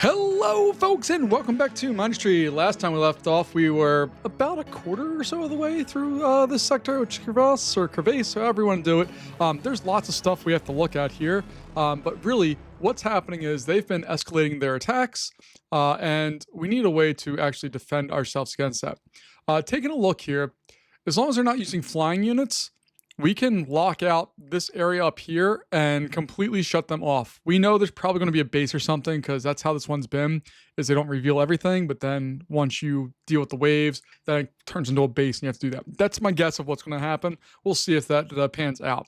Hello, folks, and welcome back to Mindustry. Last time we left off, we were about a quarter or so of the way through this sector, which is Crevice or Crevice, however you want to do it. There's lots of stuff we have to look at here, but really, what's happening is they've been escalating their attacks, and we need a way to actually defend ourselves against that. Taking a look here, as long as they're not using flying units, we can lock out this area up here and completely shut them off. We know there's probably going to be a base or something because that's how this one's been, is they don't reveal everything, but then once you deal with the waves, then it turns into a base and you have to do that. That's my guess of what's going to happen. We'll see if that pans out.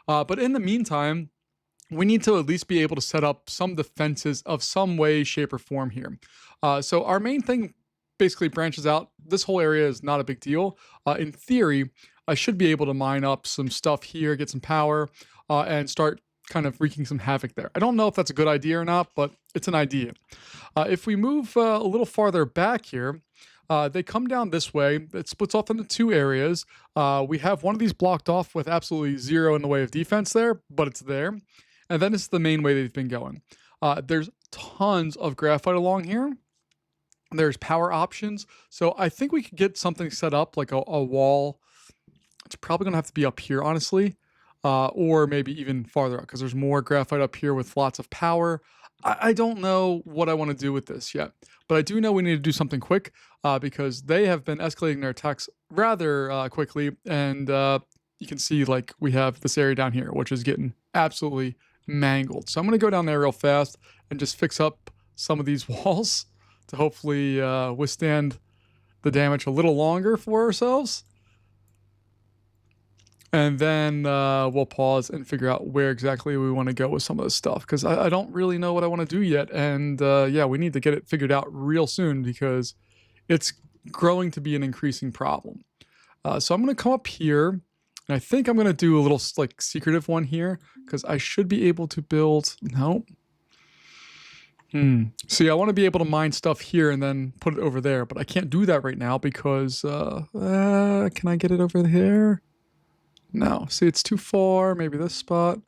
But in the meantime, we need to at least be able to set up some defenses of some way, shape, or form here. So our main thing basically branches out. This whole area is not a big deal. In theory, I should be able to mine up some stuff here, get some power, and start kind of wreaking some havoc there. I don't know if that's a good idea or not, but it's an idea. If we move a little farther back here, they come down this way. It splits off into two areas. We have one of these blocked off with absolutely zero in the way of defense there, but it's there. And then it's the main way they've been going. There's tons of graphite along here. There's power options. So I think we could get something set up like a wall. It's probably going to have to be up here, honestly, or maybe even farther up because there's more graphite up here with lots of power. I don't know what I want to do with this yet, but I do know we need to do something quick because they have been escalating their attacks rather quickly. And you can see like we have this area down here, which is getting absolutely mangled. So I'm going to go down there real fast and just fix up some of these walls to hopefully withstand the damage a little longer for ourselves. And then we'll pause and figure out where exactly we want to go with some of this stuff because I don't really know what I want to do yet. And yeah, we need to get it figured out real soon because it's growing to be an increasing problem. So I'm going to come up here and I think I'm going to do a little like secretive one here because I should be able to build. No. See, I want to be able to mine stuff here and then put it over there, but I can't do that right now because can I get it over here? No, see, it's too far. Maybe this spot.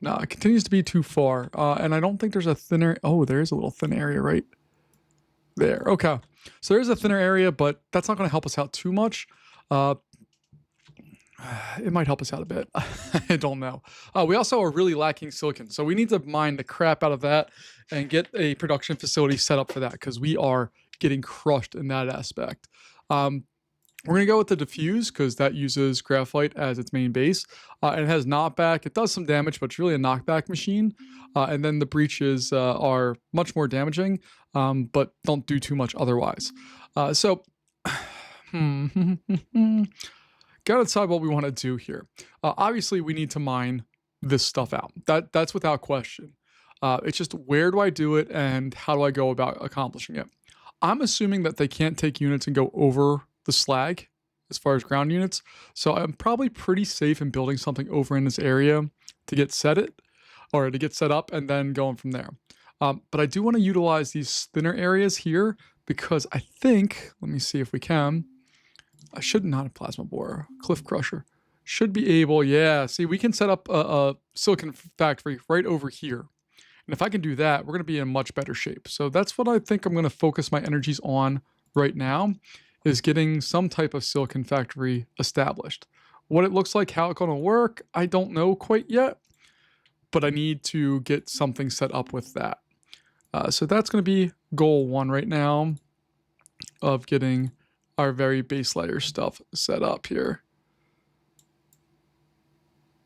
No, it continues to be too far. And I don't think there's a thinner. Oh, there is a little thin area right there. Okay. So there's a thinner area, but that's not going to help us out too much. It might help us out a bit. I don't know. We also are really lacking silicon. So we need to mine the crap out of that and get a production facility set up for that because we are getting crushed in that aspect. We're going to go with the diffuse because that uses graphite as its main base. And it has knockback. It does some damage, but it's really a knockback machine. And then the breaches are much more damaging, but don't do too much otherwise. So, gotta decide what we want to do here. Obviously, we need to mine this stuff out. That's without question. It's just where do I do it and how do I go about accomplishing it? I'm assuming that they can't take units and go over the slag as far as ground units. So I'm probably pretty safe in building something over in this area to get set up and then going from there. But I do want to utilize these thinner areas here because I think, let me see if we can. I should not have plasma borer, cliff crusher. Should be able, yeah. See, we can set up a silicon factory right over here. And if I can do that, we're going to be in much better shape. So that's what I think I'm going to focus my energies on right now, is getting some type of silicon factory established. What it looks like, how it's going to work, I don't know quite yet, but I need to get something set up with that. So that's going to be goal one right now of getting our very base layer stuff set up here.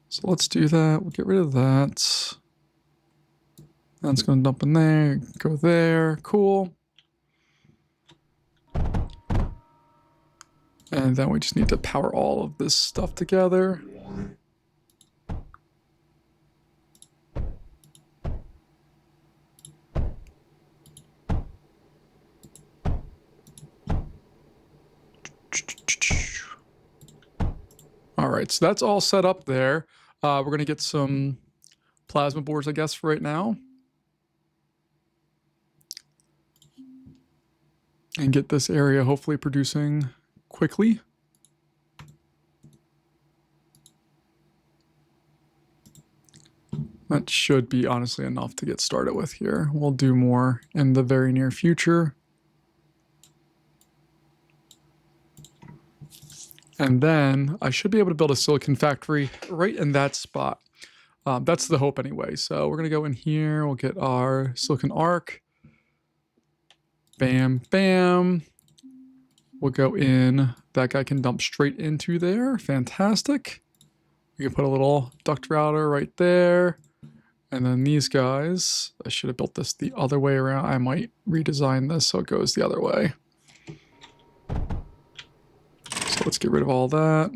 So let's do that. We'll get rid of that. That's going to dump in there, go there, cool. And then we just need to power all of this stuff together. All right, so that's all set up there. We're going to get some plasma boards, I guess, for right now. And get this area hopefully producing quickly. That should be honestly enough to get started with here. We'll do more in the very near future. And then I should be able to build a silicon factory right in that spot. That's the hope anyway. So we're going to go in here. We'll get our silicon arc. Bam, bam. We'll go in. That guy can dump straight into there. Fantastic. We can put a little duct router right there. And then these guys, I should have built this the other way around. I might redesign this so it goes the other way. So let's get rid of all that.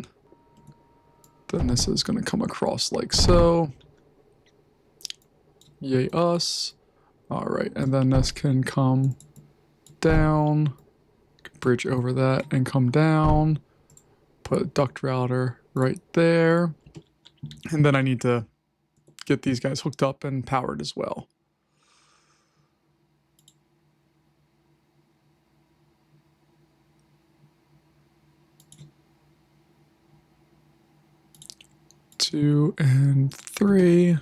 Then this is going to come across like so. Yay us. All right, and then this can come down. Bridge over that and come down. Put a duct router right there. And then I need to get these guys hooked up and powered as well. Two and three.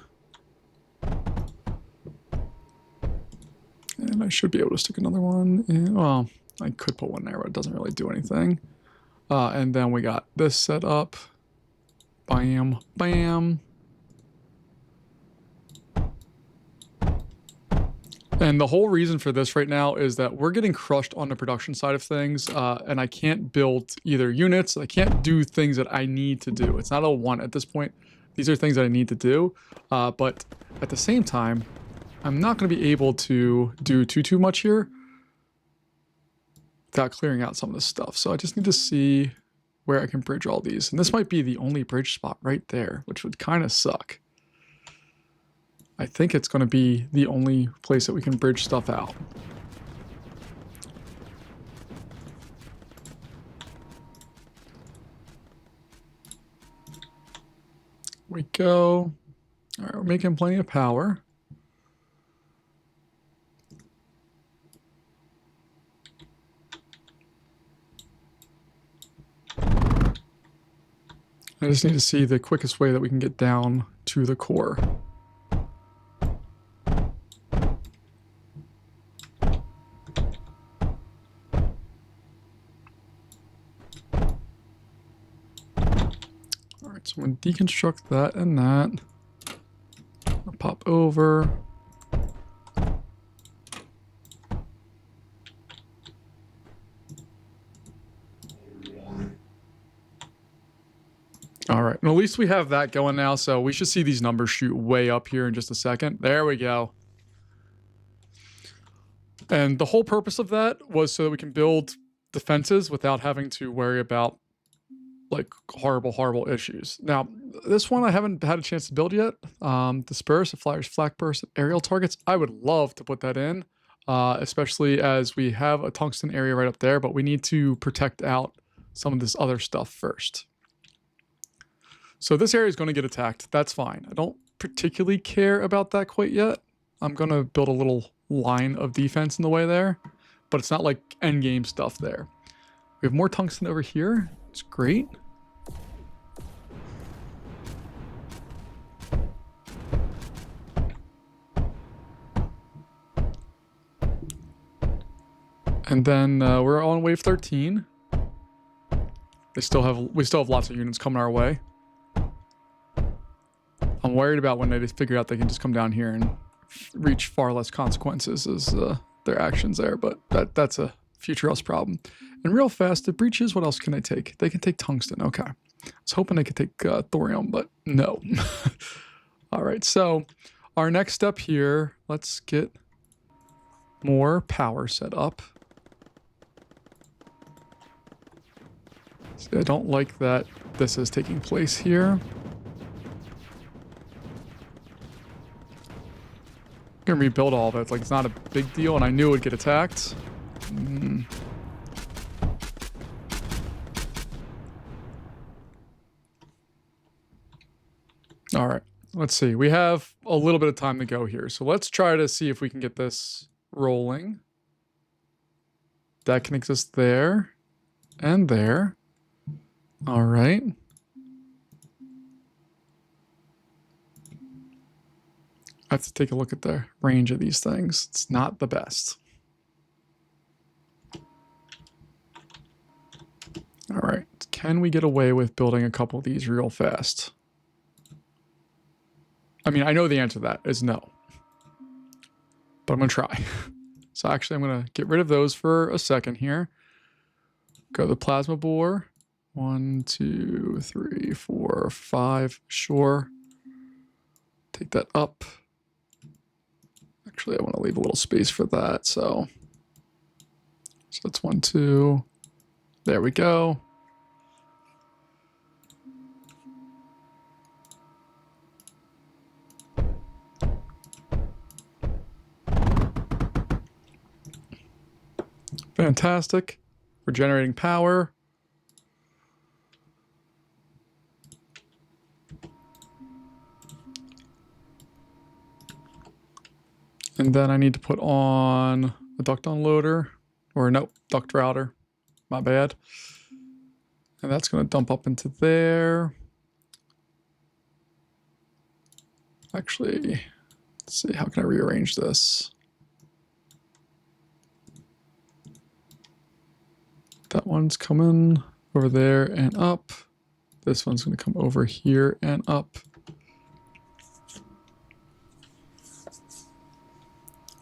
And I should be able to stick another one in. Well, I could put one there, but it doesn't really do anything. And then we got this set up. Bam, bam. And the whole reason for this right now is that we're getting crushed on the production side of things, and I can't build either units. I can't do things that I need to do. It's not a want at this point. These are things that I need to do, but at the same time, I'm not going to be able to do too much here without clearing out some of this stuff. So I just need to see where I can bridge all these. And this might be the only bridge spot right there, which would kind of suck. I think it's going to be the only place that we can bridge stuff out. We go. All right, we're making plenty of power. I just need to see the quickest way that we can get down to the core. All right, so I'm going to deconstruct that and that. I'll pop over. All right, and at least we have that going now, so we should see these numbers shoot way up here in just a second. There we go. And the whole purpose of that was so that we can build defenses without having to worry about like horrible issues. Now, this one I haven't had a chance to build yet. Disperse, flyers, flak burst, aerial targets. I would love to put that in, especially as we have a tungsten area right up there, but we need to protect out some of this other stuff first. So this area is going to get attacked. That's fine. I don't particularly care about that quite yet. I'm going to build a little line of defense in the way there, but it's not like endgame stuff there. We have more tungsten over here. It's great. And then we're on wave 13. We still have lots of units coming our way. I'm worried about when they just figure out they can just come down here and reach far less consequences as their actions there, but that's a future us problem. And real fast, the breaches, what else can they take? They can take tungsten. Okay. I was hoping they could take thorium, but no. All right, so our next step here, let's get more power set up. See, I don't like that this is taking place here. I'm gonna rebuild all of it. Like, it's not a big deal, and I knew it would get attacked. All right, let's see. We have a little bit of time to go here, so let's try to see if we can get this rolling. That can exist there and there. All right. I have to take a look at the range of these things. It's not the best. All right, can we get away with building a couple of these real fast? I mean, I know the answer to that is no, but I'm gonna try. So actually, I'm gonna get rid of those for a second here. Go to the plasma bore. 1, 2, 3, 4, 5. Sure. Take that up. Actually, I want to leave a little space for that. So that's 1, 2. There we go. Fantastic. We're generating power. And then I need to put on a duct unloader. Or nope, duct router. My bad. And that's going to dump up into there. Actually, let's see, how can I rearrange this? That one's coming over there and up. This one's going to come over here and up.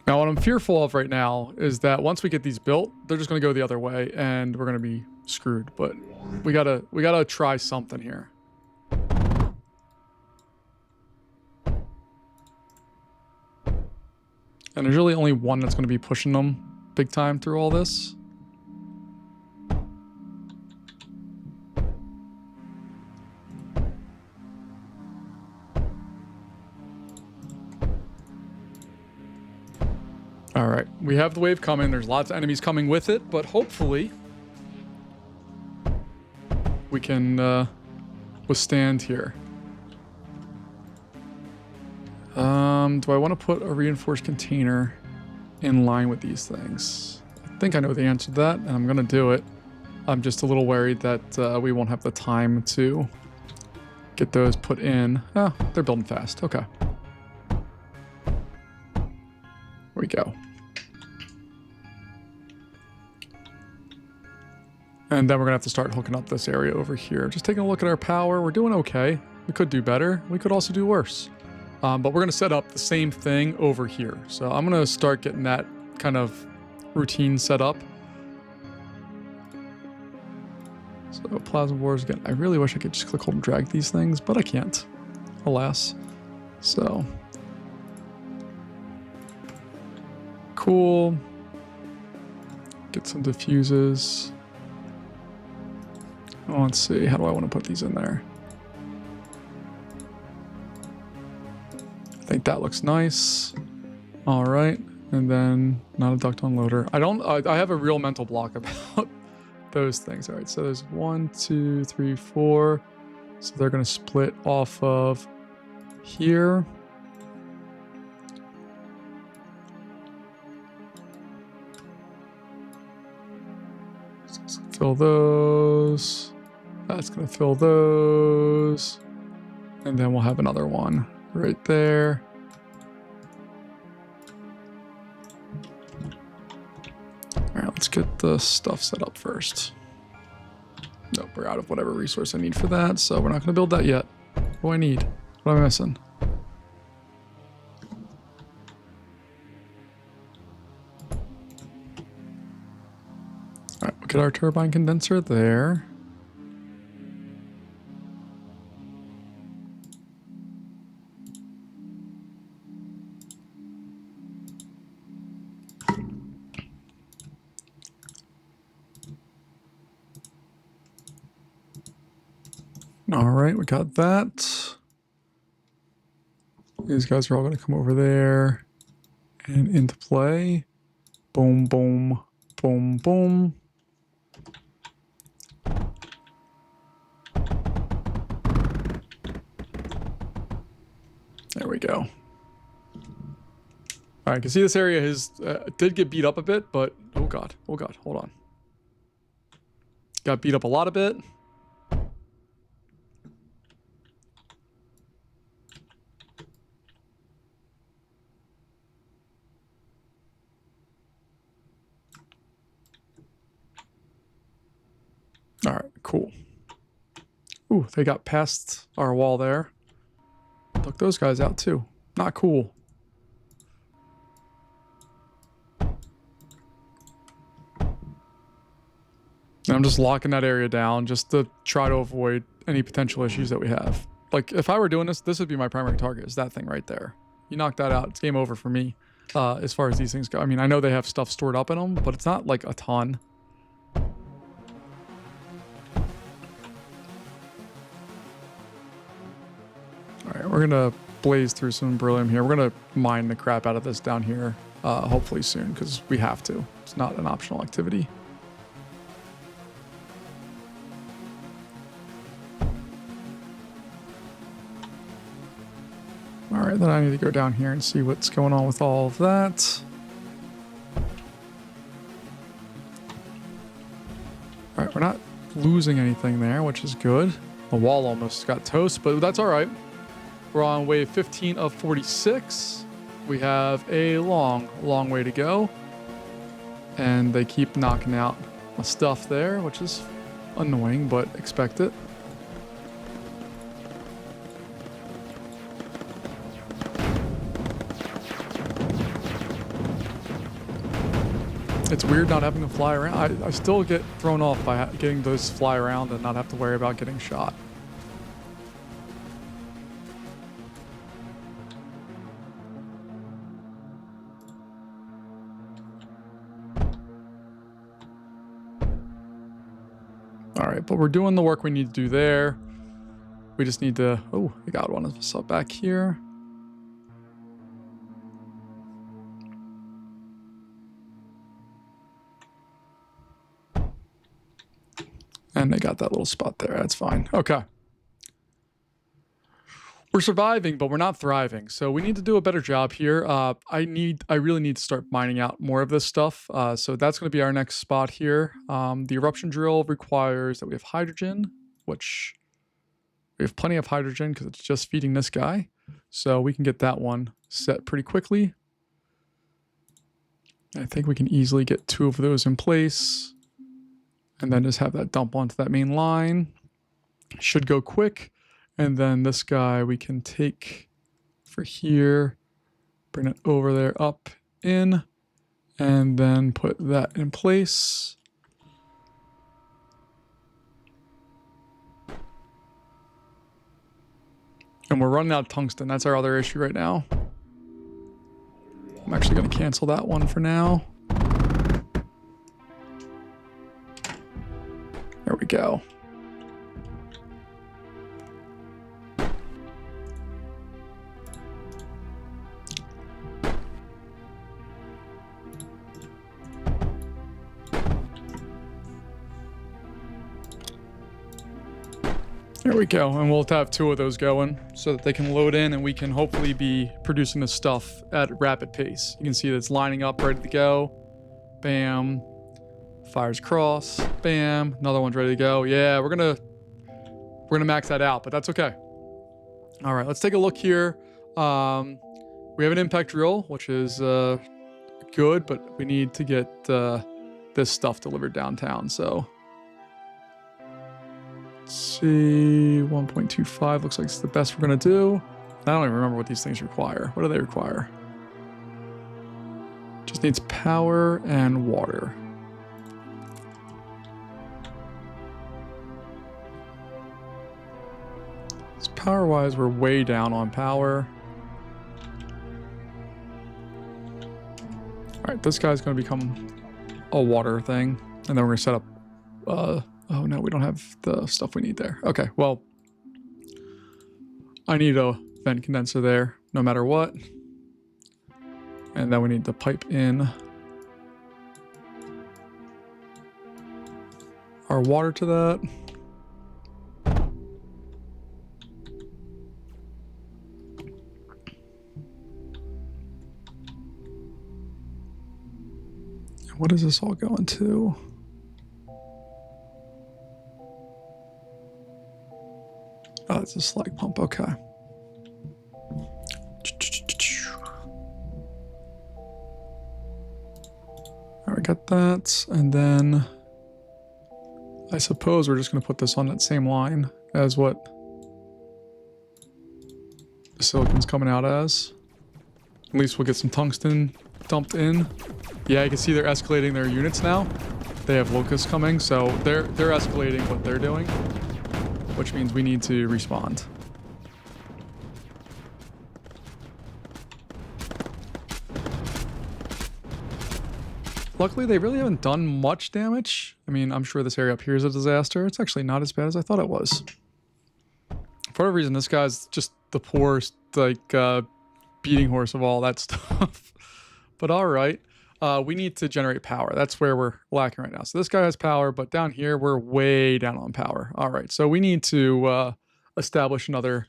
Now, what I'm fearful of right now is that once we get these built, they're just going to go the other way and we're going to be screwed. But we gotta try something here. And there's really only one that's going to be pushing them big time through all this. All right, we have the wave coming. There's lots of enemies coming with it, but hopefully we can withstand here. Do I want to put a reinforced container in line with these things? I think I know the answer to that, and I'm going to do it. I'm just a little worried that we won't have the time to get those put in. Oh, they're building fast. Okay. Here we go. And then we're going to have to start hooking up this area over here. Just taking a look at our power. We're doing okay. We could do better. We could also do worse. But we're going to set up the same thing over here. So I'm going to start getting that kind of routine set up. So plasma bores again. I really wish I could just click, hold, and drag these things, but I can't. Alas. So. Cool. Get some diffuses. Oh, let's see. How do I want to put these in there? I think that looks nice. All right. And then not a duct unloader. I have a real mental block about those things. All right. So there's 1, 2, 3, 4. So they're going to split off of here. So let's fill those. That's going to fill those. And then we'll have another one right there. All right, let's get the stuff set up first. Nope, we're out of whatever resource I need for that, so we're not going to build that yet. What do I need? What am I missing? All right, we'll get our turbine condenser there. All right, we got that. These guys are all going to come over there and into play. Boom, boom, boom, boom. There we go. All right, I can see this area did get beat up a bit, but oh god, hold on. Got beat up a lot a bit. cool. Ooh, they got past our wall there. Took those guys out too. Not cool. And I'm just locking that area down just to try to avoid any potential issues that we have. Like, if I were doing this, this would be my primary target, is that thing right there. You knock that out, it's game over for me, as far as these things go. I mean, I know they have stuff stored up in them, but it's not, like, a ton. Alright, we're gonna blaze through some beryllium here. We're gonna mine the crap out of this down here, hopefully soon, because we have to. It's not an optional activity. Alright, then I need to go down here and see what's going on with all of that. Alright, we're not losing anything there, which is good. The wall almost got toast, but that's alright. We're on wave 15 of 46. We have a long, long way to go. And they keep knocking out my stuff there, which is annoying, but expect it. It's weird not having to fly around. I still get thrown off by getting those fly around and not have to worry about getting shot. All right, but we're doing the work we need to do there. We just need to... Oh, we got one of us up back here. And they got that little spot there. That's fine. Okay. We're surviving, but we're not thriving. So we need to do a better job here. I really need to start mining out more of this stuff. So that's going to be our next spot here. The eruption drill requires that we have hydrogen, which we have plenty of hydrogen because it's just feeding this guy. So we can get that one set pretty quickly. I think we can easily get 2 of those in place. And then just have that dump onto that main line. Should go quick. And then this guy we can take for here, bring it over there, up, in, and then put that in place. And we're running out of tungsten. That's our other issue right now. I'm actually going to cancel that one for now. There we go. There we go, and we'll have 2 of those going so that they can load in and we can hopefully be producing this stuff at a rapid pace. You can see that it's lining up, ready to go. Bam. Fires across. Bam. Another one's ready to go. Yeah, we're gonna max that out, but that's okay. All right, let's take a look here. We have an impact drill, which is good, but we need to get this stuff delivered downtown. So let's see, 1.25 looks like it's the best we're gonna do. I don't even remember what these things require. What do they require? Just needs power and water. Power-wise, we're way down on power. All right, this guy's going to become a water thing. And then we're going to set up... oh, no, we don't have the stuff we need there. Okay, well, I need a vent condenser there, no matter what. And then we need to pipe in our water to that. What is this all going to? Oh, it's a slag pump. Okay. All right, got that. And then I suppose we're just going to put this on that same line as what the silicon's coming out as. At least we'll get some tungsten dumped in. Yeah, you can see they're escalating their units now. They have locusts coming, so they're escalating what they're doing, which means we need to respond. Luckily, they really haven't done much damage. I mean, I'm sure this area up here is a disaster. It's actually not as bad as I thought it was. For whatever reason, this guy's just the poorest, like, beating horse of all that stuff. But all right. We need to generate power. That's where we're lacking right now. So this guy has power, but down here, we're way down on power. All right. So we need to establish another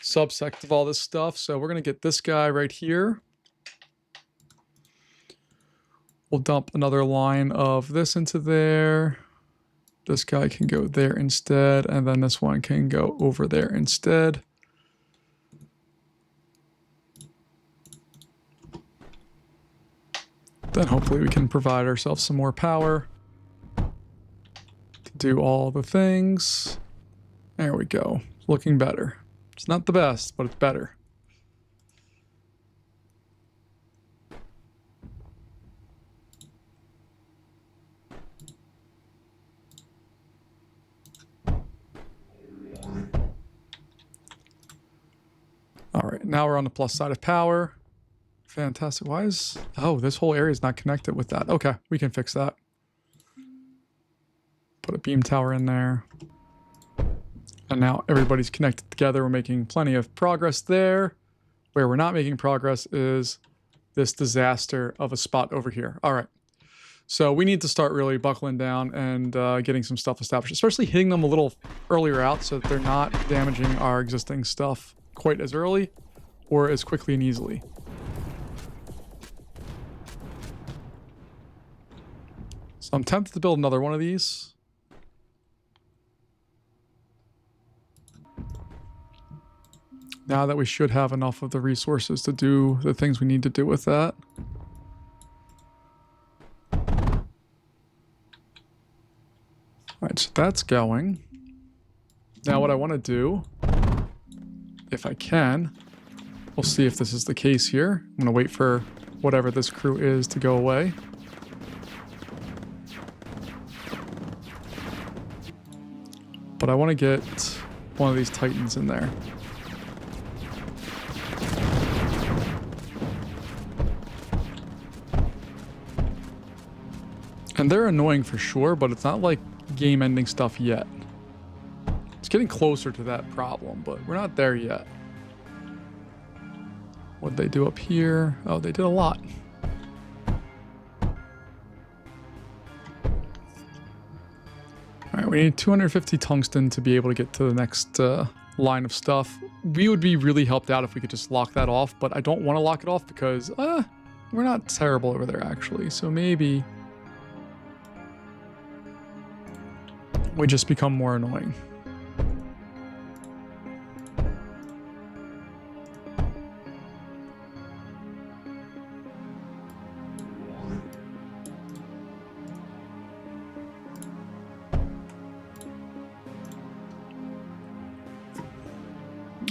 subsect of all this stuff. So we're going to get this guy right here. We'll dump another line of this into there. This guy can go there instead. And then this one can go over there instead. Then hopefully we can provide ourselves some more power to do all the things. There we go. Looking better. It's not the best, but it's better. All right, now we're on the plus side of power. Fantastic. Why is... Oh, this whole area is not connected with that. Okay, we can fix that. Put a beam tower in there. And now everybody's connected together. We're making plenty of progress there. Where we're not making progress is this disaster of a spot over here. All right. So we need to start really buckling down and getting some stuff established, especially hitting them a little earlier out so that they're not damaging our existing stuff quite as early or as quickly and easily. So I'm tempted to build another one of these. Now that we should have enough of the resources to do the things we need to do with that. Alright, so that's going. Now what I want to do, if I can, we'll see if this is the case here. I'm going to wait for whatever this crew is to go away. But I want to get one of these titans in there. And they're annoying for sure, but it's not like game-ending stuff yet. It's getting closer to that problem, but we're not there yet. What'd they do up here? Oh, they did a lot. Alright, we need 250 tungsten to be able to get to the next line of stuff. We would be really helped out if we could just lock that off, but I don't want to lock it off because we're not terrible over there actually, so maybe we just become more annoying.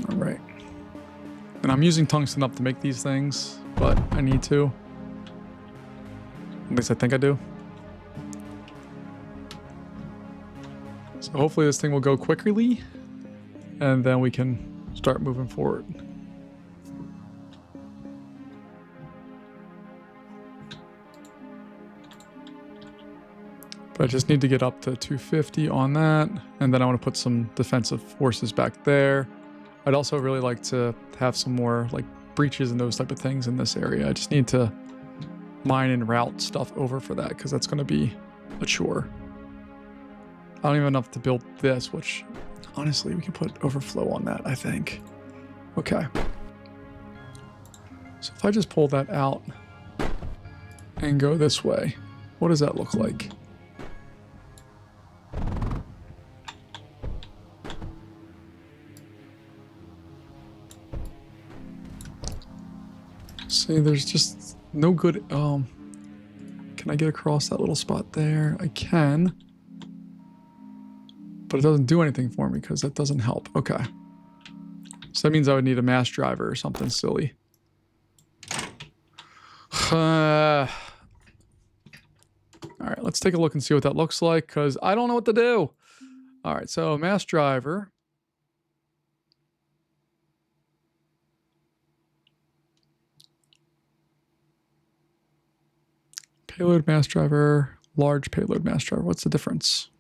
All right. And I'm using tungsten up to make these things, but I need to. At least I think I do. So hopefully this thing will go quickly, and then we can start moving forward. But I just need to get up to 250 on that, and then I want to put some defensive forces back there. I'd also really like to have some more like breaches and those type of things in this area. I just need to mine and route stuff over for that, because that's going to be a chore. I don't even have enough to build this, which honestly we can put overflow on that, I think. Okay. So if I just pull that out and go this way, what does that look like? See, there's just no good... can I get across that little spot there? I can. But it doesn't do anything for me because that doesn't help. Okay. So that means I would need a mass driver or something silly. All right, let's take a look and see what that looks like because I don't know what to do. All right, so mass driver. Payload mass driver, large payload mass driver. What's the difference?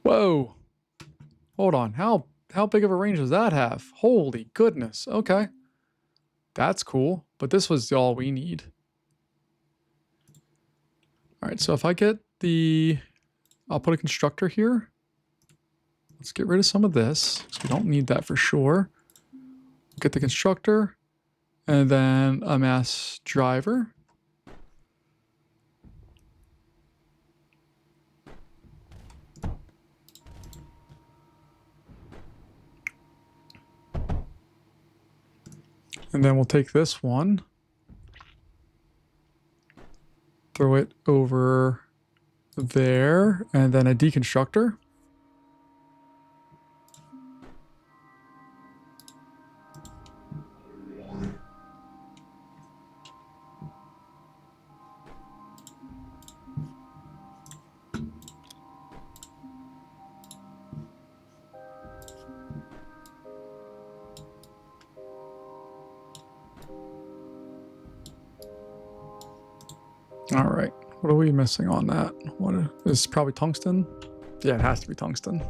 Whoa. Hold on. How big of a range does that have? Holy goodness. Okay. That's cool. But this was all we need. All right, so if I get the... I'll put a constructor here. Let's get rid of some of this, because we don't need that for sure. Get the constructor, and then a mass driver. And then we'll take this one, throw it over there, and then a deconstructor. All right, what are we missing on that? What is probably tungsten? Yeah, it has to be tungsten.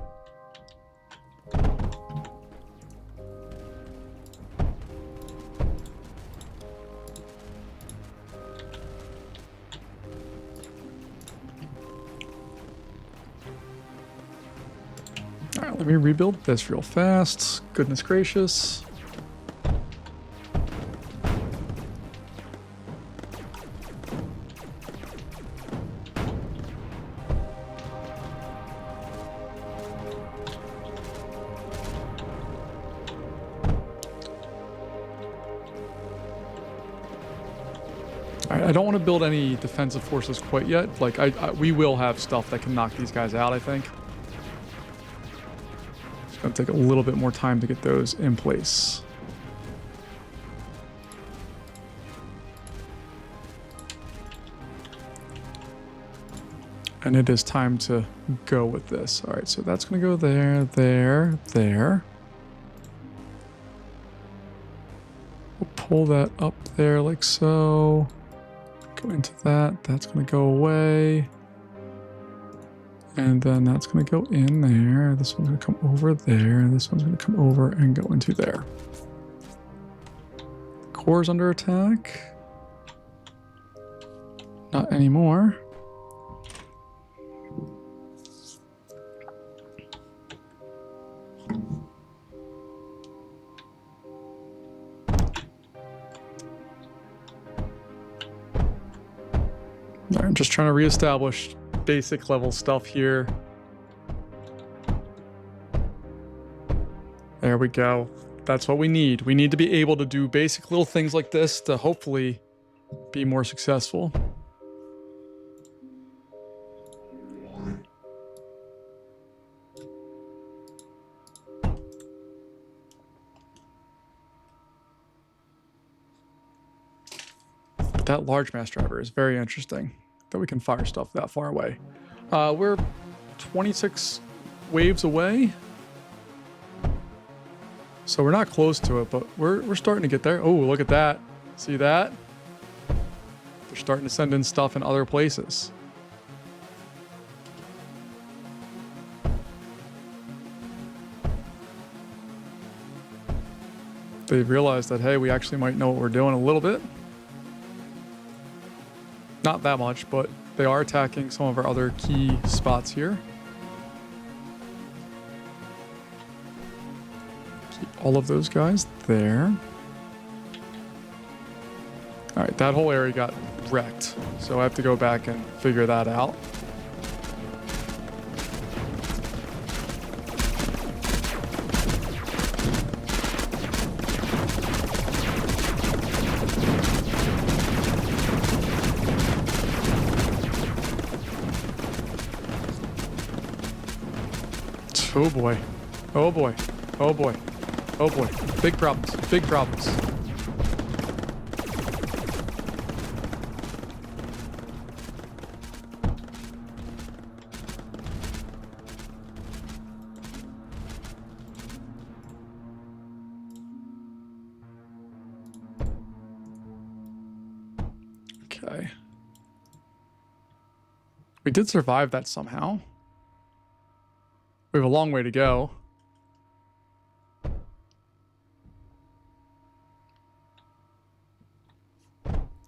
All right, let me rebuild this real fast. Goodness gracious. I don't want to build any defensive forces quite yet. Like, we will have stuff that can knock these guys out, I think. It's going to take a little bit more time to get those in place. And it is time to go with this. All right, so that's going to go there, there, there. We'll pull that up there like so. Go into that. That's going to go away. And then that's going to go in there. This one's going to come over there. This one's going to come over and go into there. Core's under attack. Not anymore. I'm just trying to reestablish basic level stuff here. There we go. That's what we need. We need to be able to do basic little things like this to hopefully be more successful. But that large mass driver is very interesting. That we can fire stuff that far away. We're 26 waves away. So we're not close to it, but we're starting to get there. Oh, look at that. See that? They're starting to send in stuff in other places. They've realized that, hey, we actually might know what we're doing a little bit. Not that much, but they are attacking some of our other key spots here. Keep all of those guys there. All right, that whole area got wrecked, so I have to go back and figure that out. Oh boy. Oh boy. Oh boy. Oh boy. Big problems. Big problems. Okay. We did survive that somehow. We have a long way to go.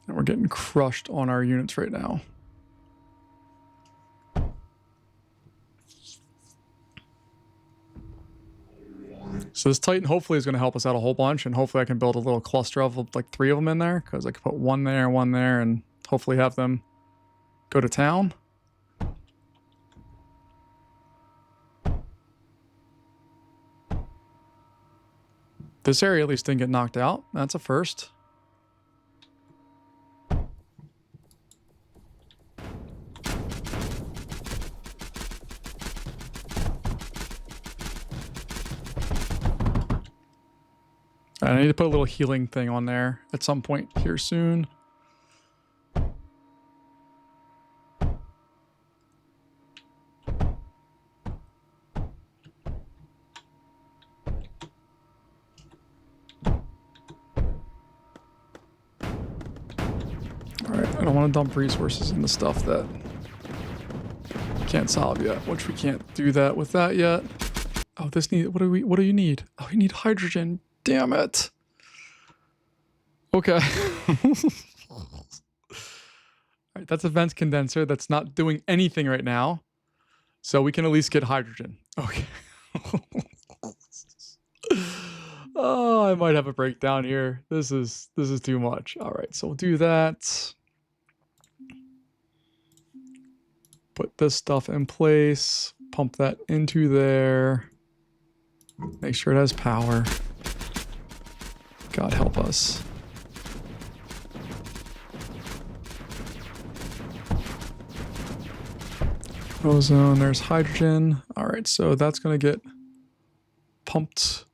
And we're getting crushed on our units right now. So this Titan hopefully is going to help us out a whole bunch, and hopefully I can build a little cluster of like 3 of them in there, because I could put one there, and hopefully have them go to town. This area at least didn't get knocked out. That's a first. I need to put a little healing thing on there at some point here soon. Alright, I don't want to dump resources into stuff that can't solve yet, which we can't do that with that yet. Oh, this need, what do you need? Oh, you need hydrogen. Damn it. Okay. Alright, that's a vent condenser that's not doing anything right now. So we can at least get hydrogen. Okay. Oh, I might have a breakdown here. This is too much. Alright, so we'll do that. Put this stuff in place. Pump that into there. Make sure it has power. God help us. Ozone, there's hydrogen. All right, so that's going to get pumped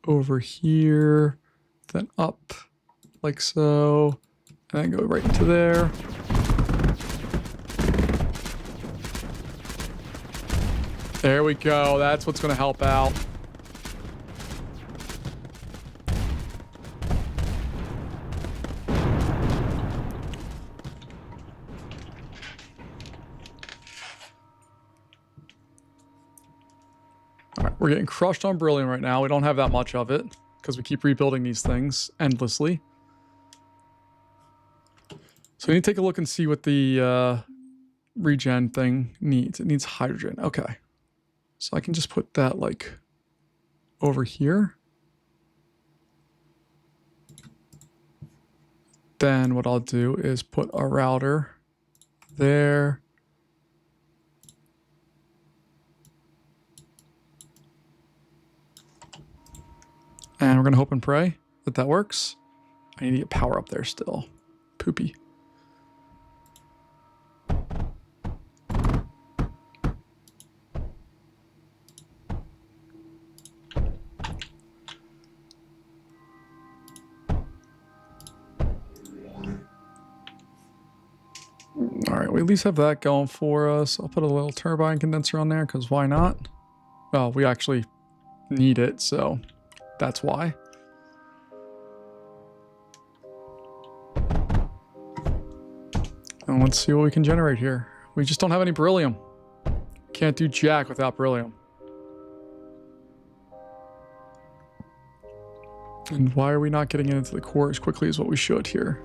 over here, then up like so, and then go right into there. There we go. That's what's going to help out. We're getting crushed on beryllium right now. We don't have that much of it because we keep rebuilding these things endlessly. So we need to take a look and see what the regen thing needs. It needs hydrogen. Okay. So I can just put that like over here. Then what I'll do is put a router there. And we're going to hope and pray that that works. I need to get power up there still. Poopy. All right, we at least have that going for us. I'll put a little turbine condenser on there because why not? Well, we actually need it, so that's why. And let's see what we can generate here. We just don't have any beryllium. Can't do jack without beryllium. And why are we not getting it into the core as quickly as what we should here?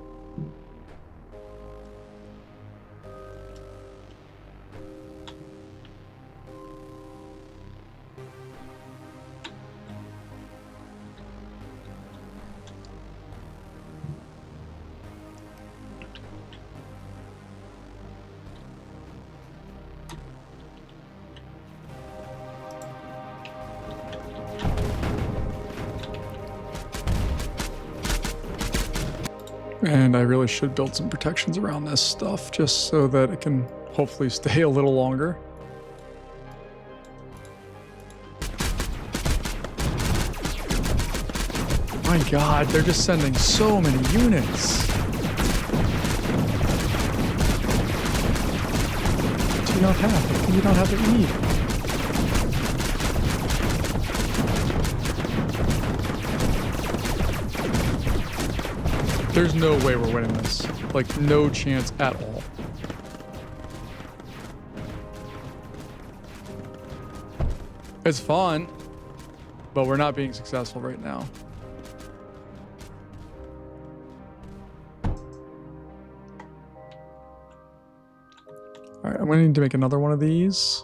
And I really should build some protections around this stuff just so that it can hopefully stay a little longer. My God, they're just sending so many units. Do you not have? You don't have to eat. There's no way we're winning this. Like, no chance at all. It's fun, but we're not being successful right now. All right, I'm going to need to make another one of these.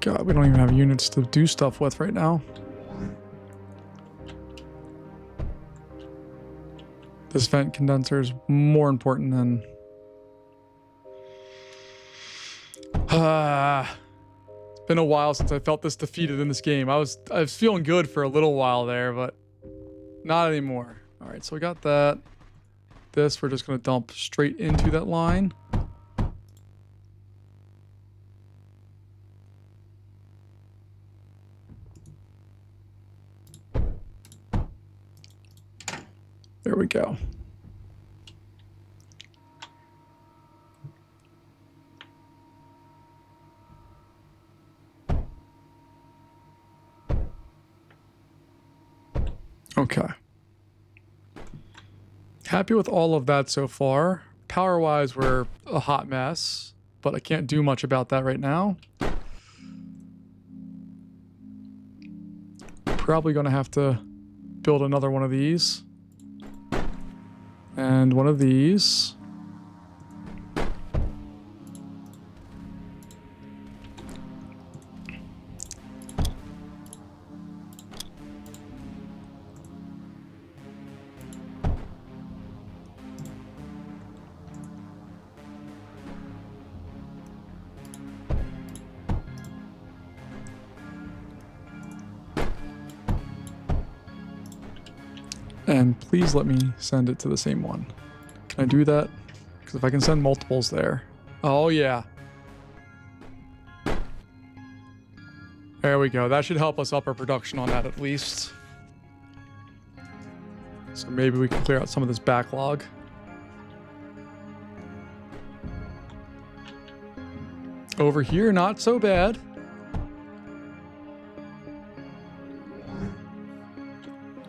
God, we don't even have units to do stuff with right now. This vent condenser is more important than... It's been a while since I felt this defeated in this game. I was feeling good for a little while there, but not anymore. All right, so we got that. This we're just going to dump straight into that line. There we go. Okay. Happy with all of that so far. Power-wise, we're a hot mess, but I can't do much about that right now. Probably going to have to build another one of these. And one of these. And please let me send it to the same one. Can I do that? Because if I can send multiples there. Oh, yeah. There we go. That should help us up our production on that at least. So maybe we can clear out some of this backlog. Over here, not so bad.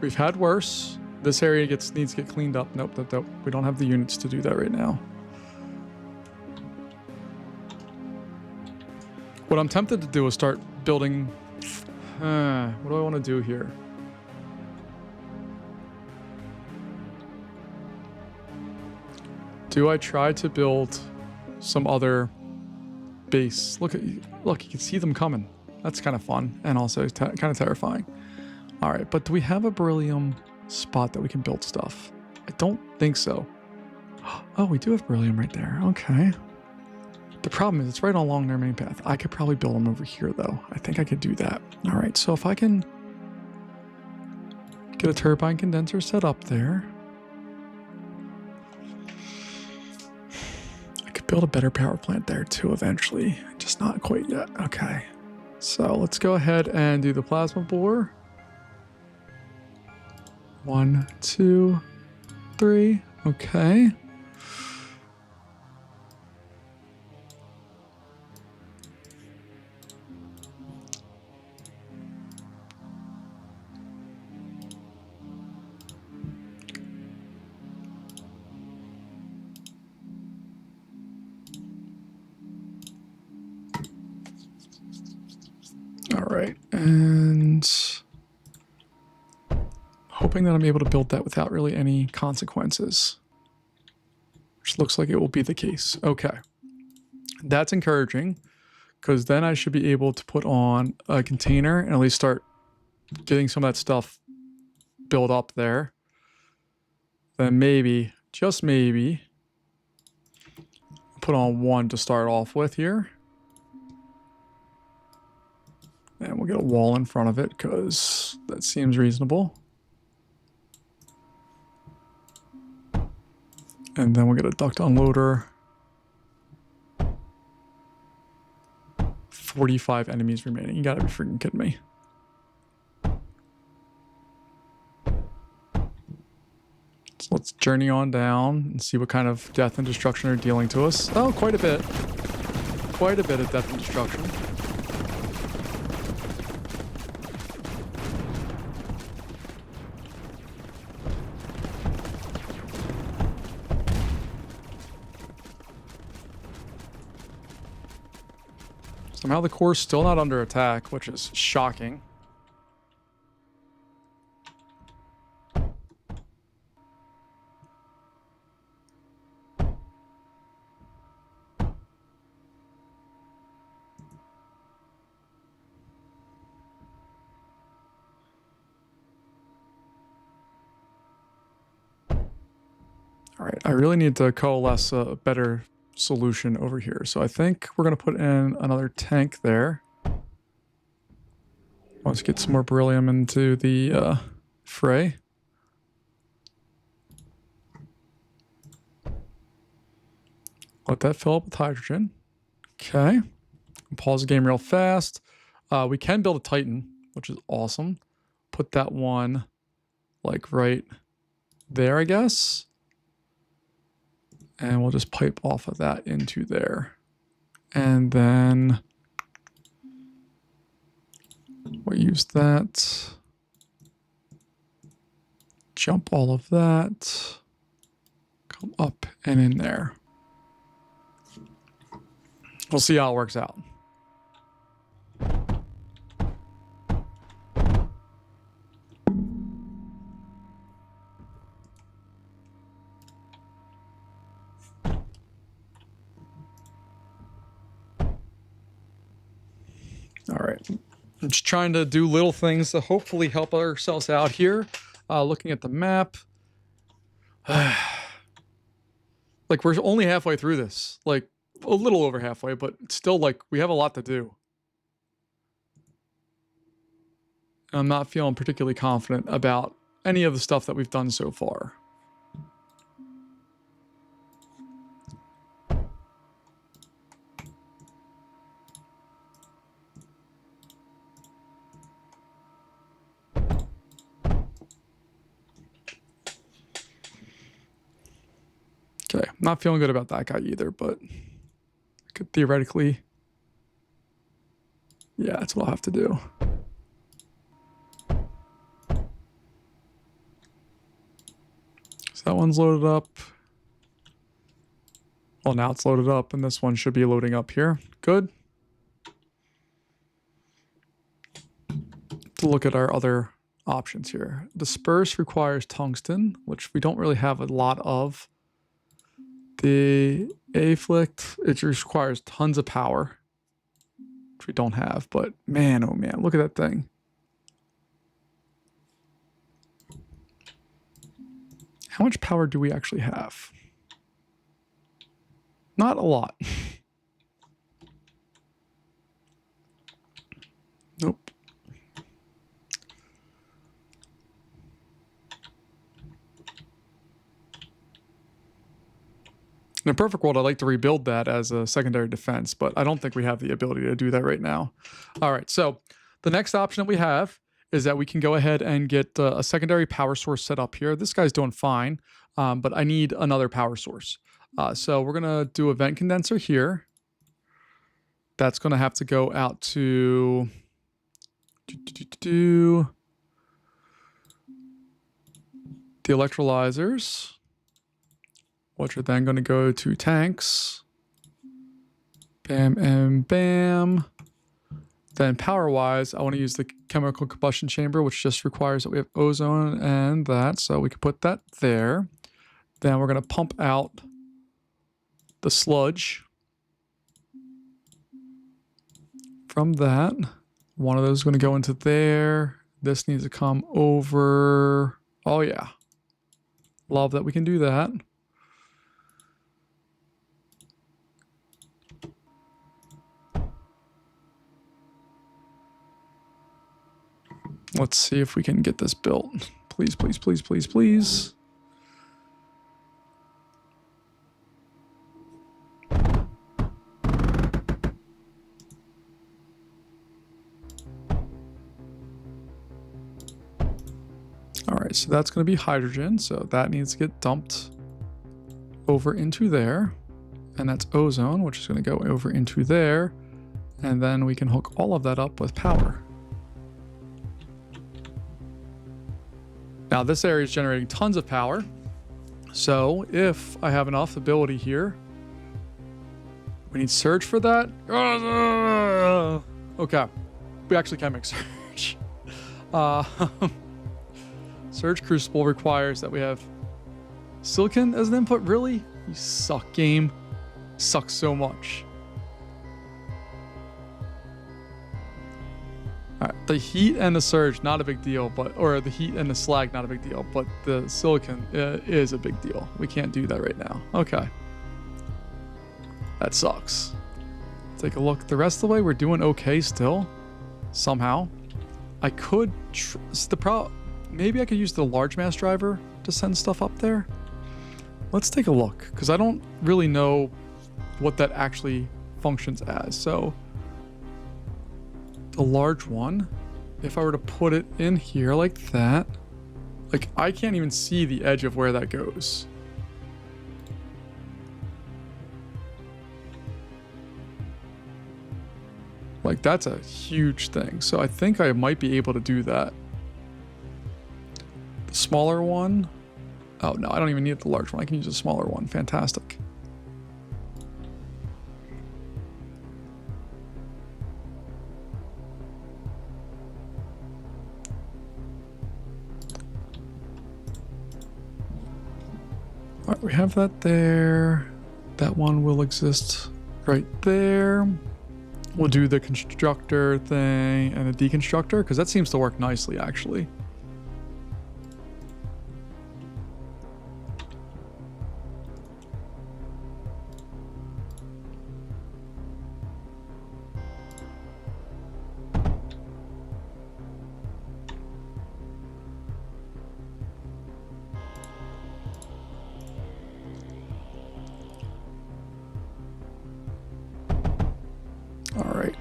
We've had worse. This area needs to get cleaned up. Nope. We don't have the units to do that right now. What I'm tempted to do is start building... what do I want to do here? Do I try to build some other base? Look, you can see them coming. That's kind of fun and also kind of terrifying. All right, but do we have a beryllium spot that we can build stuff? I don't think so. Oh, we do have beryllium right there. Okay. The problem is it's right along their main path. I could probably build them over here, though. I think I could do that. All right, so if I can get a turbine condenser set up there. I could build a better power plant there, too, eventually. Just not quite yet. Okay. So let's go ahead and do the plasma bore. 1, 2, 3. Okay. All right, and hoping that I'm able to build that without really any consequences, which looks like it will be the case. Okay, that's encouraging, because then I should be able to put on a container and at least start getting some of that stuff built up there. Then maybe, just maybe, put on one to start off with here. And we'll get a wall in front of it because that seems reasonable. And then we'll get a duct unloader. 45 enemies remaining. You gotta be freaking kidding me. So let's journey on down and see what kind of death and destruction are dealing to us. Oh, quite a bit. Quite a bit of death and destruction. Somehow the core's still not under attack, which is shocking. All right, I really need to coalesce a better solution over here. So I think we're going to put in another tank there. Let's get some more beryllium into the fray. Let that fill up with hydrogen. Okay. Pause the game real fast. We can build a Titan, which is awesome. Put that one like right there, I guess. And we'll just pipe off of that into there. And then we'll use that. Jump all of that. Come up and in there. We'll see how it works out. All right, I'm just trying to do little things to hopefully help ourselves out here. Looking at the map. Like, we're only halfway through this. Like, a little over halfway, but still, like, we have a lot to do. I'm not feeling particularly confident about any of the stuff that we've done so far. Okay, not feeling good about that guy either, but I could theoretically... Yeah, that's what I'll have to do. So that one's loaded up. Well, now it's loaded up, and this one should be loading up here. Good. To look at our other options here. Disperse requires tungsten, which we don't really have a lot of. The afflict, it just requires tons of power, which we don't have, but man, oh man, look at that thing. How much power do we actually have? Not a lot. Nope. In a perfect world, I'd like to rebuild that as a secondary defense, but I don't think we have the ability to do that right now. All right, so the next option that we have is that we can go ahead and get a secondary power source set up here. This guy's doing fine, but I need another power source. So we're going to do a vent condenser here. That's going to have to go out to... the electrolyzers, which are then going to go to tanks. Bam and bam. Then power-wise, I want to use the chemical combustion chamber, which just requires that we have ozone and that. So we can put that there. Then we're going to pump out the sludge from that. One of those is going to go into there. This needs to come over. Oh, yeah. Love that we can do that. Let's see if we can get this built. Please, please, please, please, please. right, so that's going to be hydrogen. So that needs to get dumped over into there. And that's ozone, which is going to go over into there. And then we can hook all of that up with power. Now this area is generating tons of power. So if I have enough ability here, we need surge for that. Okay, we actually can make surge. Surge Crucible requires that we have silicon as an input. Really? You suck, game. Sucks so much. All right, the heat and the surge, not a big deal, or the heat and the slag, not a big deal, but the silicon is a big deal. We can't do that right now. Okay. That sucks. Take a look. The rest of the way, we're doing okay still. Somehow. I could... maybe I could use the large mass driver to send stuff up there. Let's take a look, because I don't really know what that actually functions as. So... the large one, if I were to put it in here like that, like I can't even see the edge of where that goes. Like that's a huge thing. So I think I might be able to do that. The smaller one. Oh no, I don't even need the large one. I can use a smaller one. Fantastic. All right, we have that there. That one will exist right there. We'll do the constructor thing and the deconstructor, because that seems to work nicely, actually.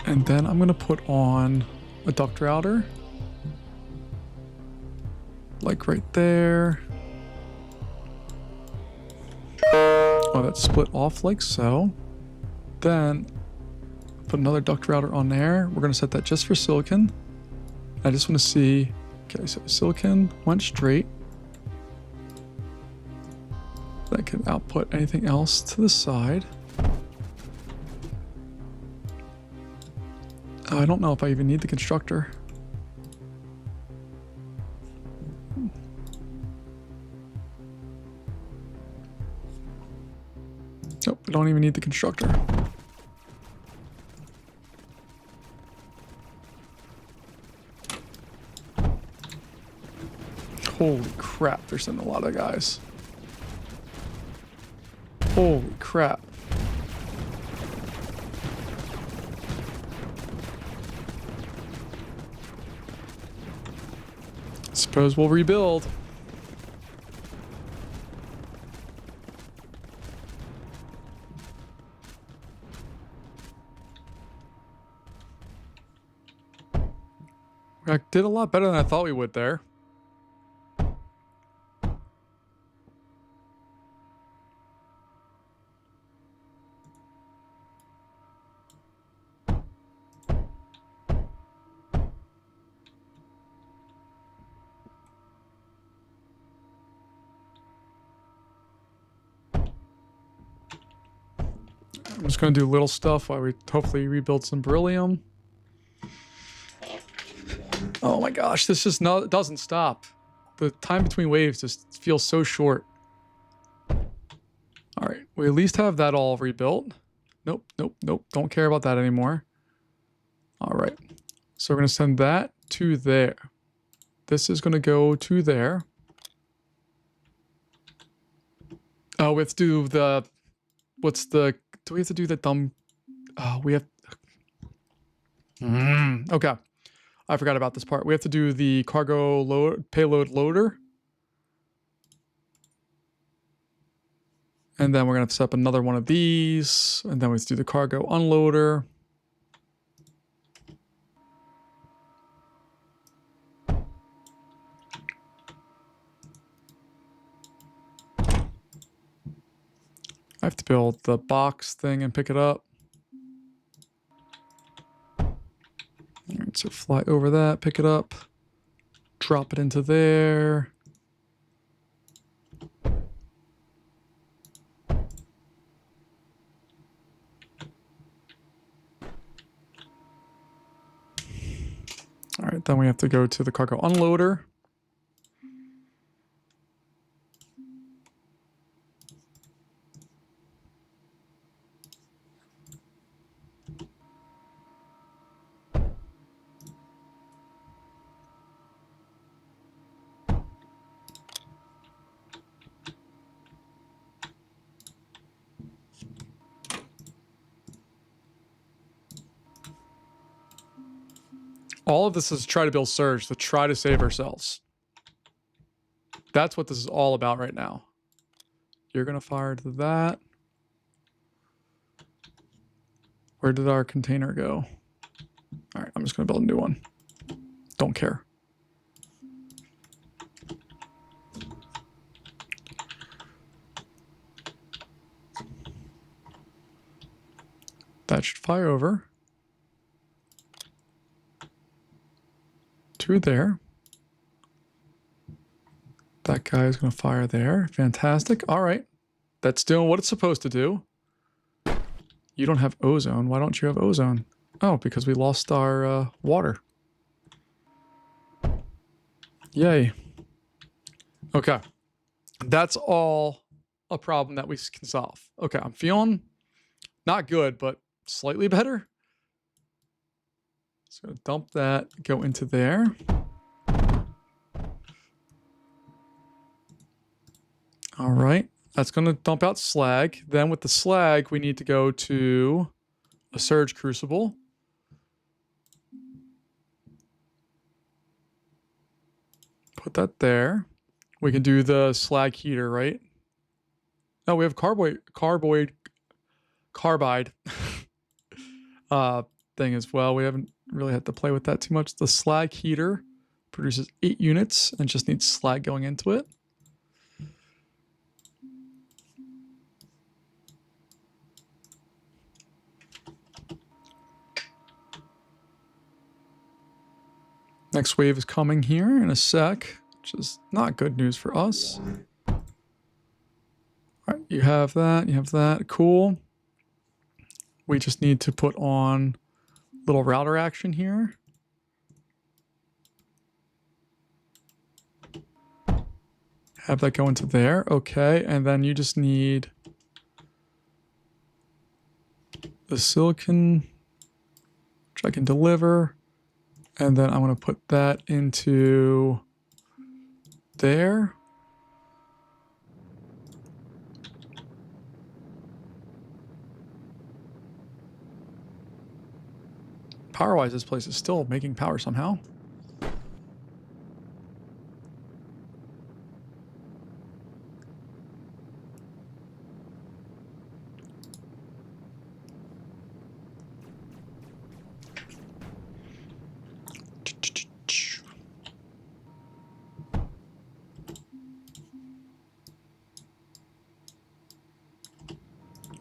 And then I'm going to put on a duct router. Like right there. Oh, that's split off like so. Then put another duct router on there. We're going to set that just for silicon. I just want to see. Okay, so silicon went straight. That can output anything else to the side. I don't know if I even need the constructor. Nope, I don't even need the constructor. Holy crap, there's a lot of guys. Holy crap. Suppose we'll rebuild. We did a lot better than I thought we would there. I'm just going to do little stuff while we hopefully rebuild some beryllium. Oh my gosh, this just doesn't stop. The time between waves just feels so short. All right, we at least have that all rebuilt. Nope, nope, nope. Don't care about that anymore. All right, so we're going to send that to there. This is going to go to there. Oh, we have to do the... What's the... Do we have to do the dumb... we have... Okay. I forgot about this part. We have to do the cargo payload loader. And then we're going to have to set up another one of these. And then we have to do the cargo unloader. I have to build the box thing and pick it up. All right, so fly over that, pick it up, drop it into there. All right, then we have to go to the cargo unloader. All of this is to try to build surge, to try to save ourselves. That's what this is all about right now. You're going to fire to that. Where did our container go? All right, I'm just going to build a new one. Don't care. That should fire over to there. That guy is going to fire there. Fantastic. All right. That's doing what it's supposed to do. You don't have ozone. Why don't you have ozone? Oh, because we lost our water. Yay. Okay. That's all a problem that we can solve. Okay, I'm feeling not good, but slightly better. So dump that, go into there. All right. That's going to dump out slag. Then with the slag, we need to go to a surge crucible. Put that there. We can do the slag heater, right? No, we have carbide thing as well. We haven't really had to play with that too much. The slag heater produces 8 units and just needs slag going into it. Next wave is coming here in a sec, which is not good news for us. All right, you have that, you have that, cool. We just need to put on little router action here. Have that go into there, okay, and then you just need the silicon, which I can deliver. And then I'm going to put that into there. Power-wise, this place is still making power somehow.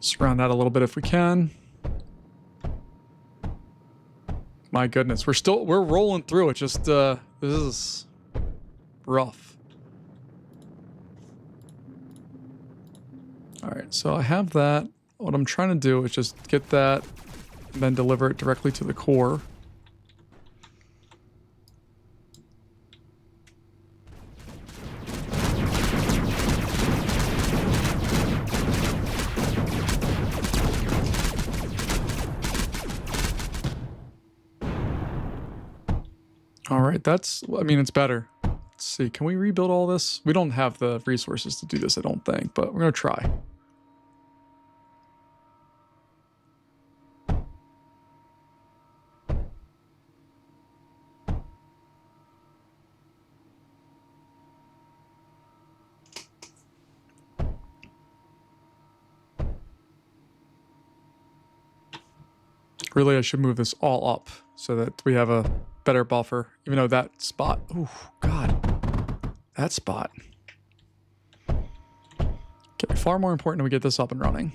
Surround that a little bit if we can. My goodness, we're rolling through it. Just this is rough. All right, so I have that. What I'm trying to do is just get that and then deliver it directly to the core. All right, I mean, it's better. Let's see, can we rebuild all this? We don't have the resources to do this, I don't think, but we're gonna try. Really, I should move this all up so that we have a better buffer, even though that spot, oh God, that spot Okay, far more important that we get this up and running.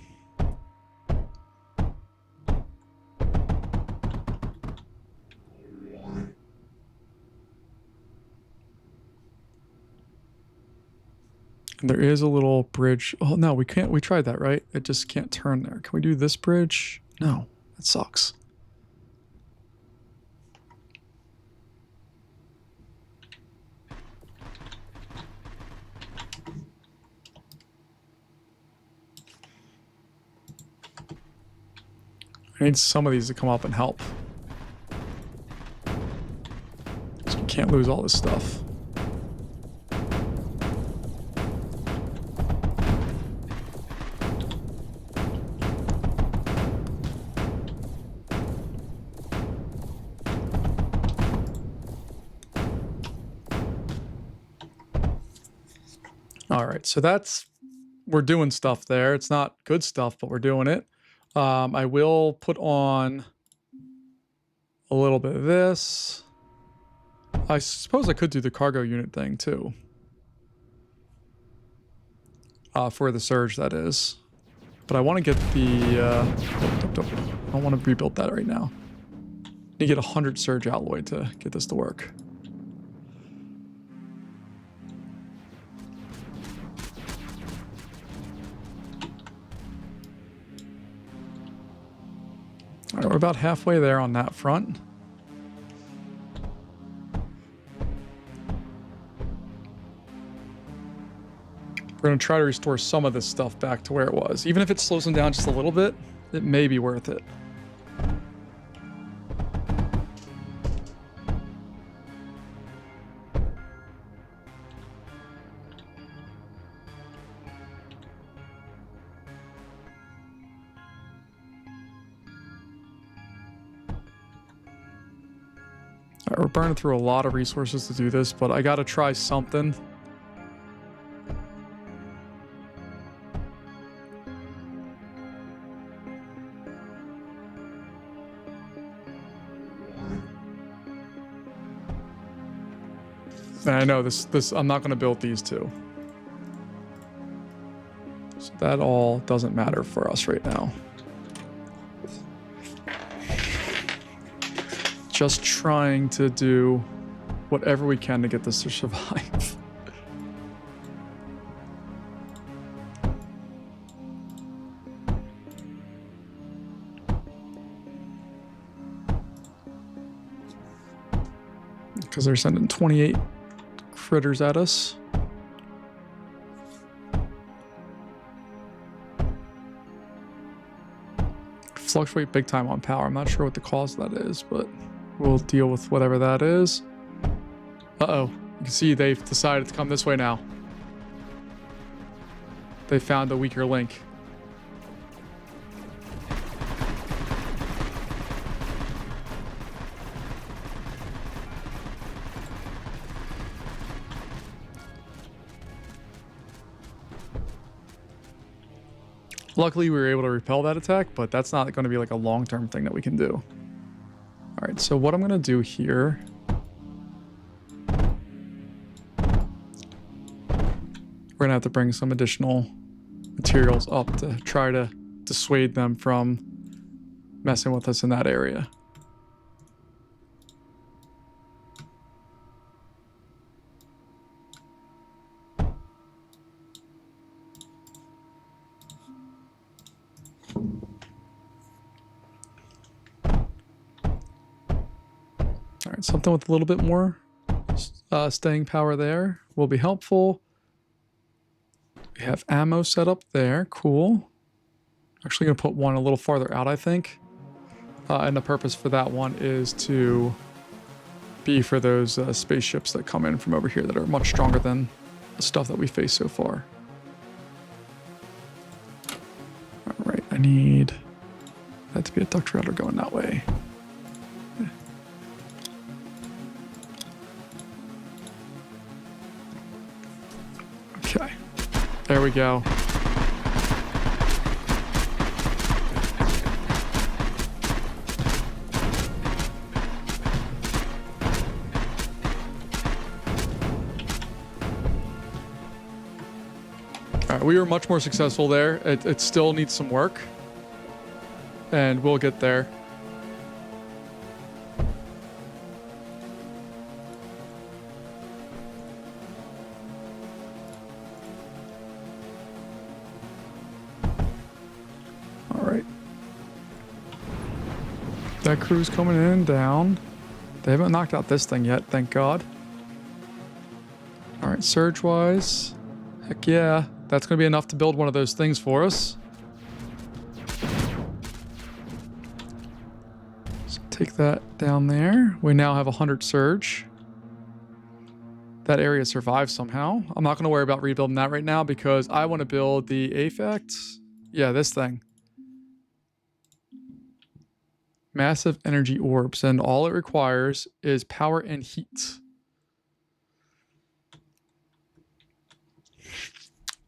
And there is a little bridge. Oh, no, we can't. We tried that, right? It just can't turn there. Can we do this bridge? No, that sucks. I need some of these to come up and help. So we can't lose all this stuff. All right, so we're doing stuff there. It's not good stuff, but we're doing it. I will put on a little bit of this. I suppose I could do the cargo unit thing too. For the surge, that is. But I want to get the... I don't want to rebuild that right now. I need to get 100 surge alloy to get this to work. All right, we're about halfway there on that front. We're going to try to restore some of this stuff back to where it was. Even if it slows them down just a little bit, it may be worth it. All right, we're burning through a lot of resources to do this, but I got to try something. And I know this I'm not going to build these two. So that all doesn't matter for us right now. Just trying to do whatever we can to get this to survive. Because they're sending 28 critters at us. Fluctuate big time on power. I'm not sure what the cause of that is, but we'll deal with whatever that is. Uh-oh. You can see they've decided to come this way now. They found a weaker link. Luckily, we were able to repel that attack, but that's not going to be like a long-term thing that we can do. All right, so what I'm going to do here... We're going to have to bring some additional materials up to try to dissuade them from messing with us in that area. All right, something with a little bit more staying power there will be helpful. We have ammo set up there. Cool. Actually going to put one a little farther out, I think. And the purpose for that one is to be for those spaceships that come in from over here that are much stronger than the stuff that we face so far. All right, I need that to be a duct router going that way. Okay, there we go. we were much more successful there. It still needs some work, and we'll get there. All right. That crew's coming in and down. They haven't knocked out this thing yet, thank God. All right, surge-wise. Heck yeah. That's going to be enough to build one of those things for us. So take that down there. We now have 100 surge. That area survived somehow. I'm not going to worry about rebuilding that right now because I want to build the affect. Yeah, this thing. Massive energy orbs, and all it requires is power and heat.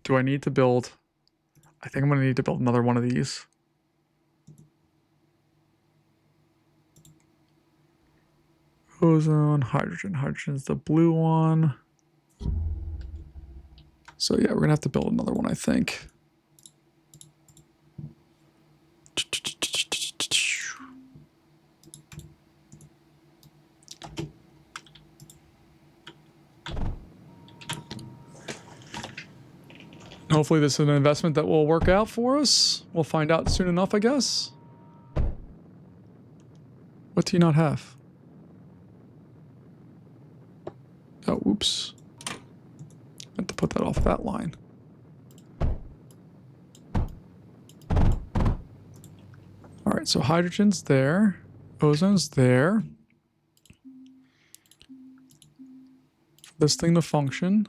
Do I need to build? I think I'm going to need to build another one of these. Ozone, hydrogen. Hydrogen's the blue one. So yeah, we're going to have to build another one, I think. Hopefully this is an investment that will work out for us. We'll find out soon enough, I guess. What do you not have? Oh, oops. I had to put that off that line. All right, so hydrogen's there. Ozone's there. For this thing to function.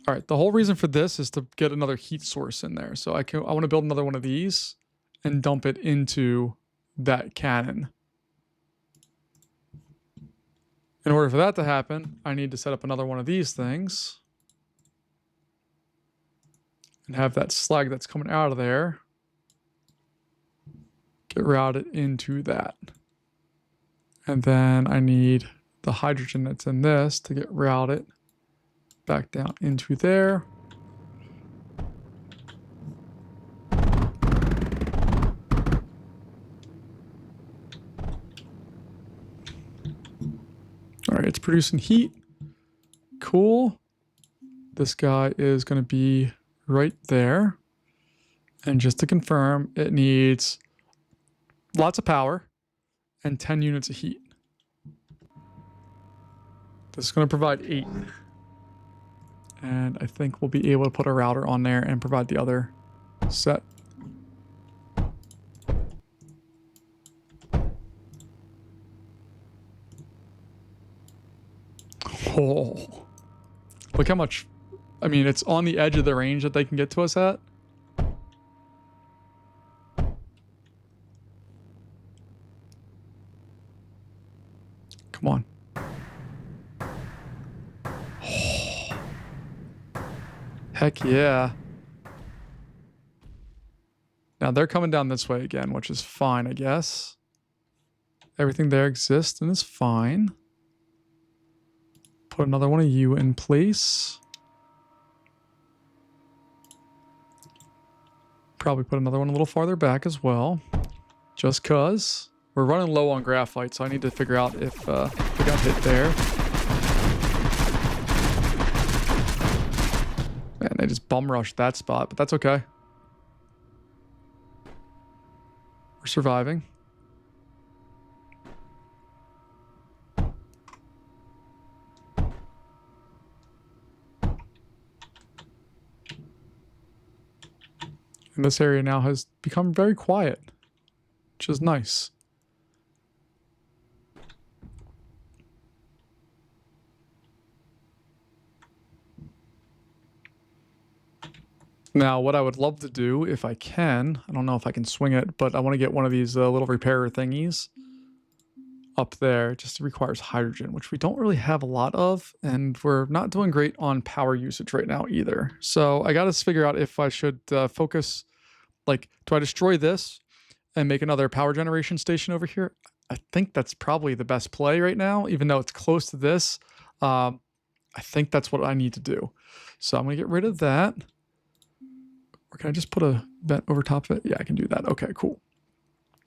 All right, the whole reason for this is to get another heat source in there. So I want to build another one of these and dump it into that cannon. In order for that to happen, I need to set up another one of these things and have that slag that's coming out of there get routed into that. And then I need the hydrogen that's in this to get routed back down into there. All right, it's producing heat. Cool. This guy is going to be right there. And just to confirm, it needs lots of power and 10 units of heat. This is going to provide 8. And I think we'll be able to put a router on there and provide the other set. Oh, look how much, I mean, it's on the edge of the range that they can get to us at. Come on. Heck yeah. Now they're coming down this way again, which is fine, I guess. Everything there exists and is fine. Put another one of you in place. Probably put another one a little farther back as well. Just cause. We're running low on graphite, so I need to figure out if we got hit there. Man, they just bum rushed that spot, but that's okay. We're surviving. And this area now has become very quiet, which is nice. Now, what I would love to do, if I can, I don't know if I can swing it, but I want to get one of these little repairer thingies up there. It just requires hydrogen, which we don't really have a lot of, and we're not doing great on power usage right now either. So I got to figure out if I should focus, like, do I destroy this and make another power generation station over here? I think that's probably the best play right now, even though it's close to this. I I think that's what I need to do. So I'm going to get rid of that. Or can I just put a vent over top of it? Yeah, I can do that. Okay, cool.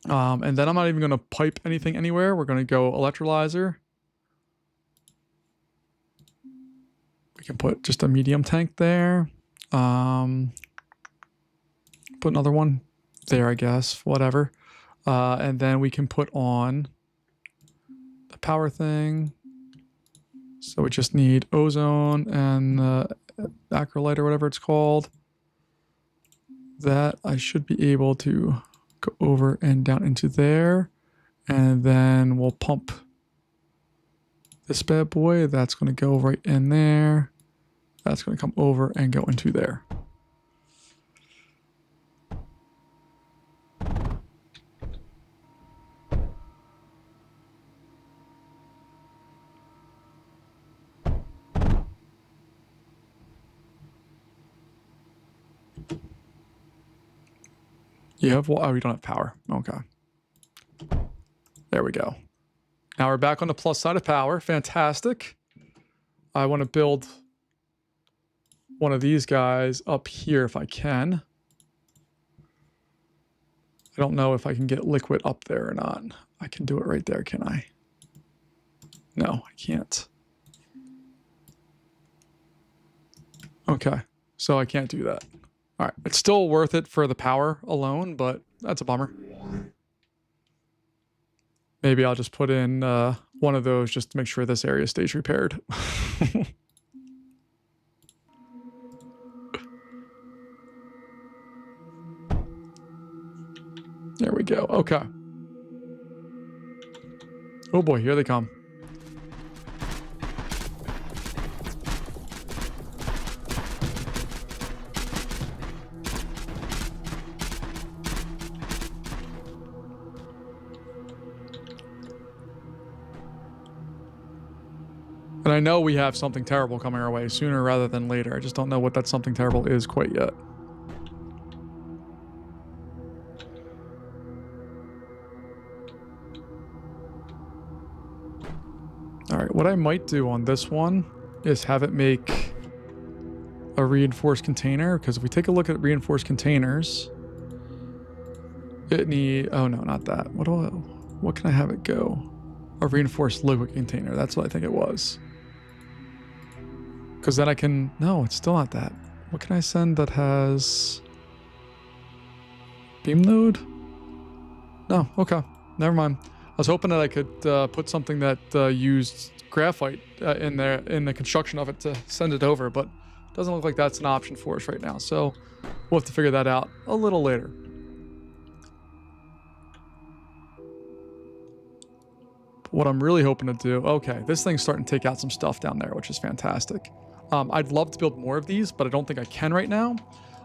And then I'm not even going to pipe anything anywhere. We're going to go electrolyzer. We can put just a medium tank there. Put another one there, I guess. Whatever. And then we can put on the power thing. So we just need ozone and acrylite or whatever it's called. That I should be able to go over and down into there. And then we'll pump this bad boy. That's going to go right in there. That's going to come over and go into there. You have, oh, we don't have power. Okay. There we go. Now we're back on the plus side of power. Fantastic. I want to build one of these guys up here if I can. I don't know if I can get liquid up there or not. I can do it right there, can I? No, I can't. Okay, so I can't do that. All right, it's still worth it for the power alone, but that's a bummer. Maybe I'll just put in one of those just to make sure this area stays repaired. There we go. Okay. Oh boy, here they come. And I know we have something terrible coming our way sooner rather than later. I just don't know what that something terrible is quite yet. All right, what I might do on this one is have it make a reinforced container, because if we take a look at reinforced containers, it need, oh no, not that. What can I have it go? A reinforced liquid container. That's what I think it was. Because then I can, no, it's still not that. What can I send that has beam node? No, okay, never mind. I was hoping that I could put something that used graphite in there in the construction of it to send it over, but it doesn't look like that's an option for us right now. So we'll have to figure that out a little later. But what I'm really hoping to do, okay, this thing's starting to take out some stuff down there, which is fantastic. I'd love to build more of these, but I don't think I can right now.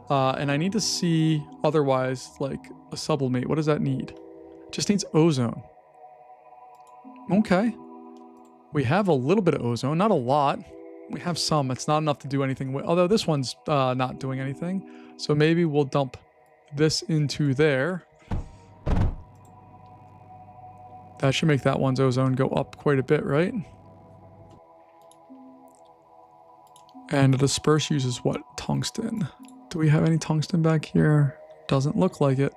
And I need to see otherwise, like a sublimate. What does that need? It just needs ozone. Okay. We have a little bit of ozone, not a lot. We have some. It's not enough to do anything with, although this one's not doing anything. So maybe we'll dump this into there. That should make that one's ozone go up quite a bit, right? And the disperse uses what? Tungsten. Do we have any tungsten back here? Doesn't look like it.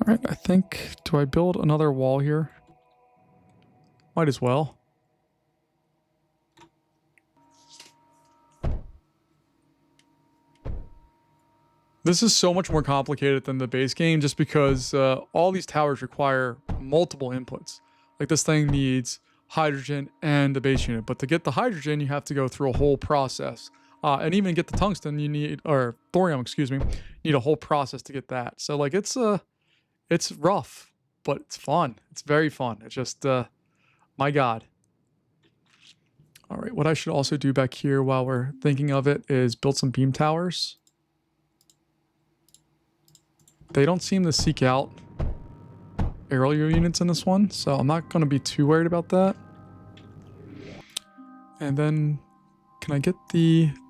All right, I think, do I build another wall here? Might as well. This is so much more complicated than the base game just because all these towers require multiple inputs. Like this thing needs hydrogen and the base unit, but to get the hydrogen, you have to go through a whole process. And even get the tungsten, you need, or thorium, excuse me, you need a whole process to get that. So like it's rough, but it's fun. It's very fun. It's just, my God. All right, what I should also do back here while we're thinking of it is build some beam towers. They don't seem to seek out aerial units in this one, so I'm not going to be too worried about that. And then, can I get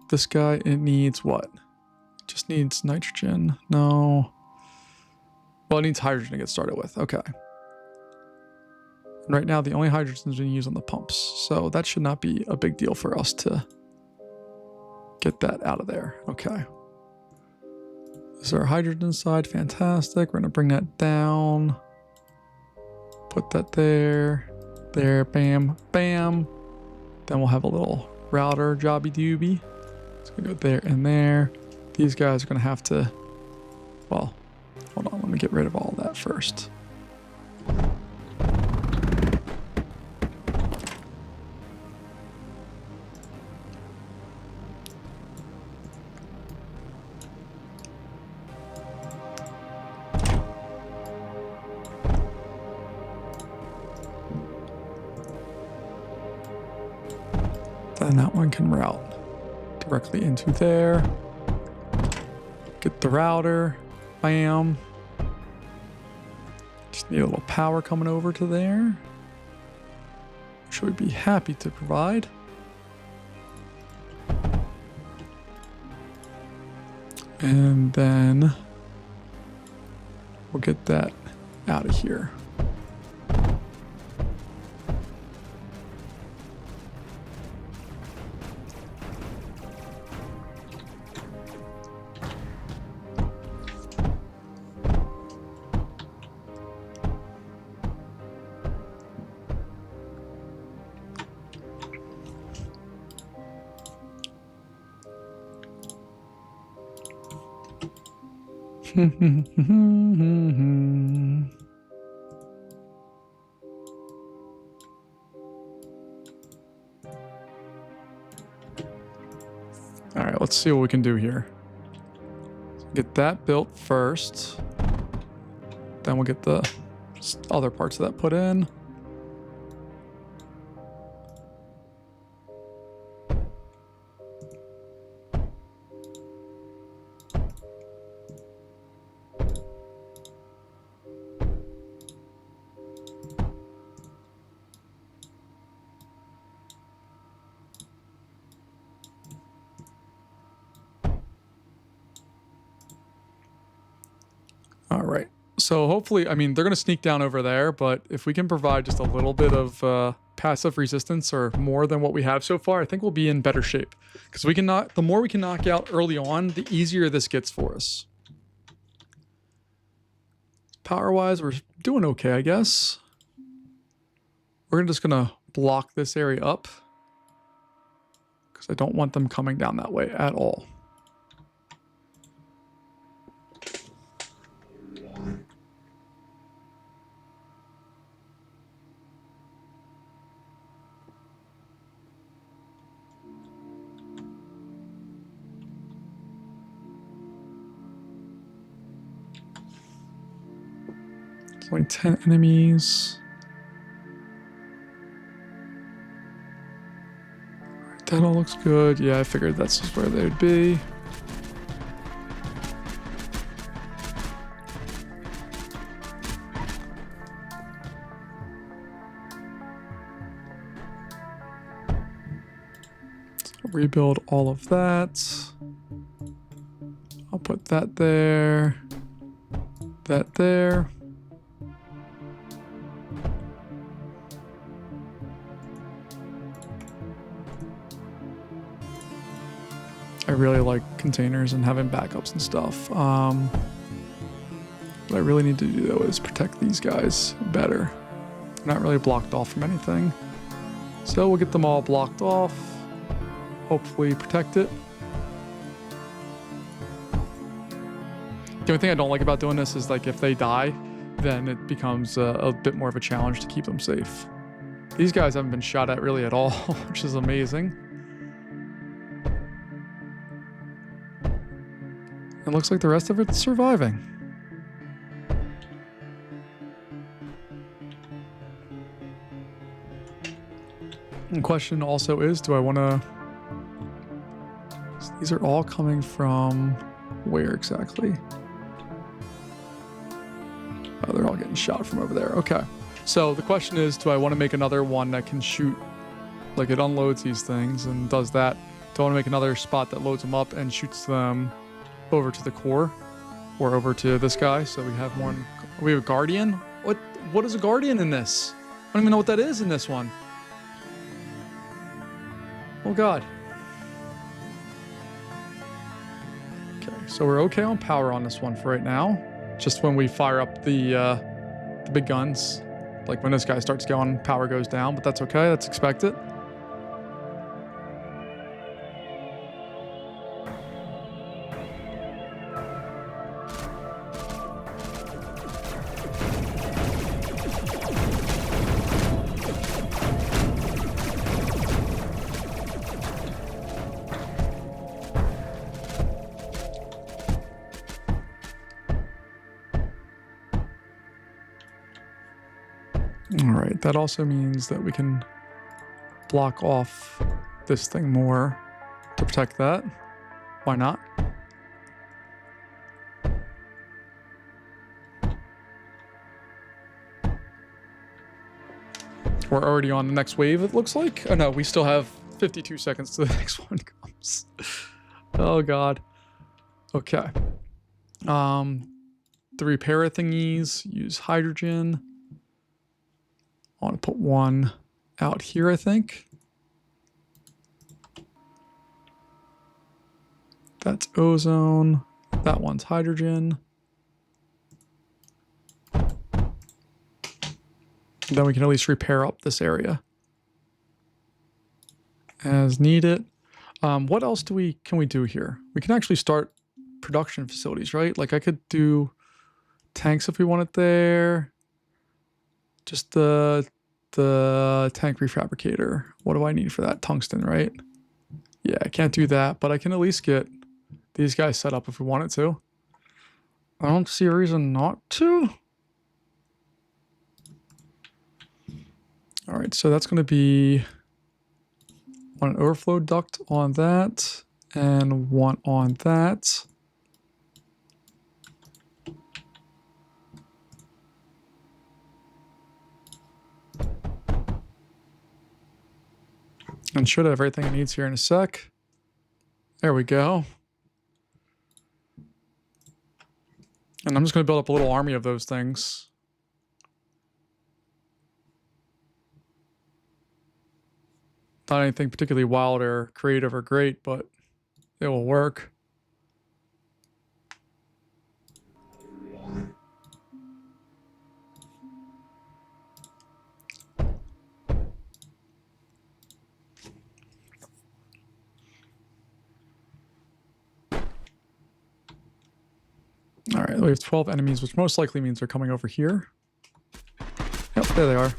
this guy? It needs what? It just needs nitrogen. No. Well, it needs hydrogen to get started with. Okay. And right now, the only hydrogen is being used on the pumps. So that should not be a big deal for us to get that out of there. Okay. This is our hydrogen side. Fantastic. We're going to bring that down. Put that there. There. Bam. Bam. Then we'll have a little router jobby doobie. It's going to go there and there. These guys are going to have to... Well, hold on. Let me get rid of all that first. Then that one can route directly into there. Get the router. Bam. Just need a little power coming over to there, which we'd be happy to provide. And then we'll get that out of here. All right, let's see what we can do here. Get that built first. Then we'll get the other parts of that put in. All right. So hopefully, I mean, they're going to sneak down over there, but if we can provide just a little bit of passive resistance or more than what we have so far, I think we'll be in better shape. Because we can the more we can knock out early on, the easier this gets for us. Power-wise, we're doing okay, I guess. We're just going to block this area up. Because I don't want them coming down that way at all. Only 10 enemies. Alright, that all looks good. Yeah, I figured that's just where they would be. So rebuild all of that. I'll put that there. That there. I really like containers and having backups and stuff. What I really need to do though is protect these guys better. They're not really blocked off from anything. So we'll get them all blocked off. Hopefully protect it. The only thing I don't like about doing this is like if they die, then it becomes a bit more of a challenge to keep them safe. These guys haven't been shot at really at all, which is amazing. It looks like the rest of it's surviving. The question also is, do I want to... These are all coming from where exactly? Oh, they're all getting shot from over there. Okay. So the question is, do I want to make another one that can shoot, like it unloads these things and does that? Do I want to make another spot that loads them up and shoots them over to the core or over to this guy? So we have one. We have a guardian. What is a guardian in this? don't even know what that is in this one. Oh God. Okay, so we're okay on power on this one for right now. Just when we fire up the big guns, like when this guy starts going, power goes down, but that's okay, that's expected. All right, that also means that we can block off this thing more to protect that. Why not? We're already on the next wave, it looks like. Oh no, we still have 52 seconds to the next one comes. Oh God. Okay. The repair thingies, use hydrogen. I want to put one out here, I think. That's ozone. That one's hydrogen. Then we can at least repair up this area as needed. What else can we do here? We can actually start production facilities, right? Like I could do tanks if we wanted there. Just the tank refabricator. What do I need for that? Tungsten, right? Yeah, I can't do that, but I can at least get these guys set up if we wanted to. I don't see a reason not to. All right, so that's going to be an overflow duct on that and one on that. And should have everything it needs here in a sec. There we go. And I'm just going to build up a little army of those things. Not anything particularly wild or creative or great, but it will work. All right, we have 12 enemies, which most likely means they're coming over here. Yep, there they are.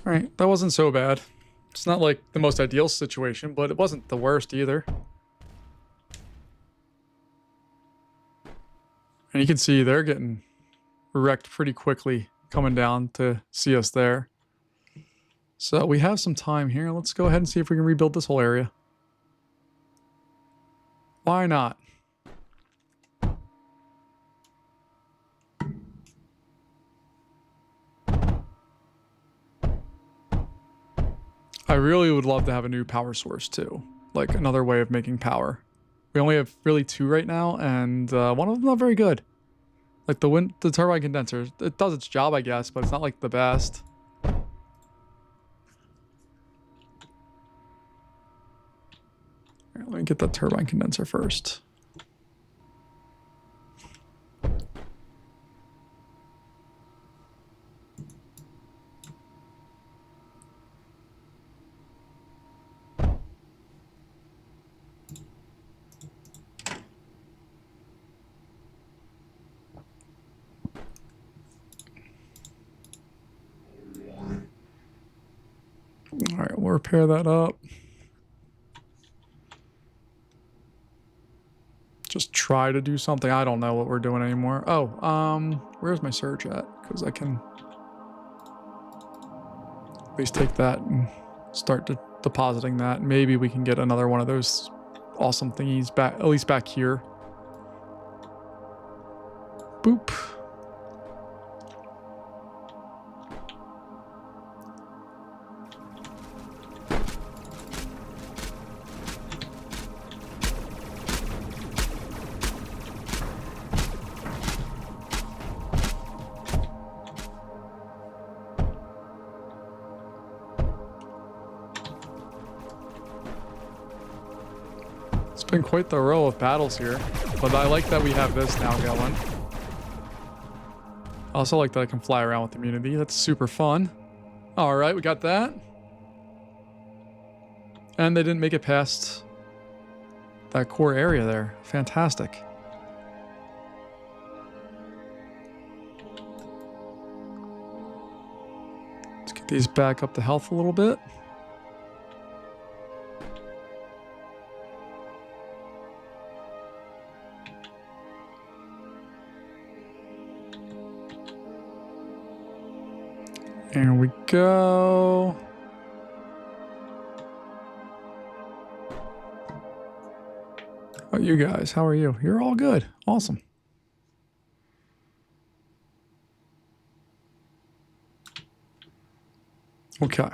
All right, that wasn't so bad. It's not like the most ideal situation, but it wasn't the worst either. And you can see they're getting wrecked pretty quickly coming down to see us there. So we have some time here. Let's go ahead and see if we can rebuild this whole area. Why not? I really would love to have a new power source too. Like another way of making power. We only have really 2 right now, and one of them not very good. Like the turbine condenser, it does its job, I guess, but it's not like the best. All right, let me get that turbine condenser first. All right, we'll repair that up. Just try to do something. I don't know what we're doing anymore. Oh, where's my surge at? Because I can at least take that and start to depositing that. Maybe we can get another one of those awesome thingies back, at least back here. Boop. It's been quite the row of battles here, but I like that we have this now going. I also like that I can fly around with immunity. That's super fun. All right, we got that. And they didn't make it past that core area there. Fantastic. Let's get these back up to health a little bit. There we go. How about you guys? How are you? You're all good. Awesome. Okay.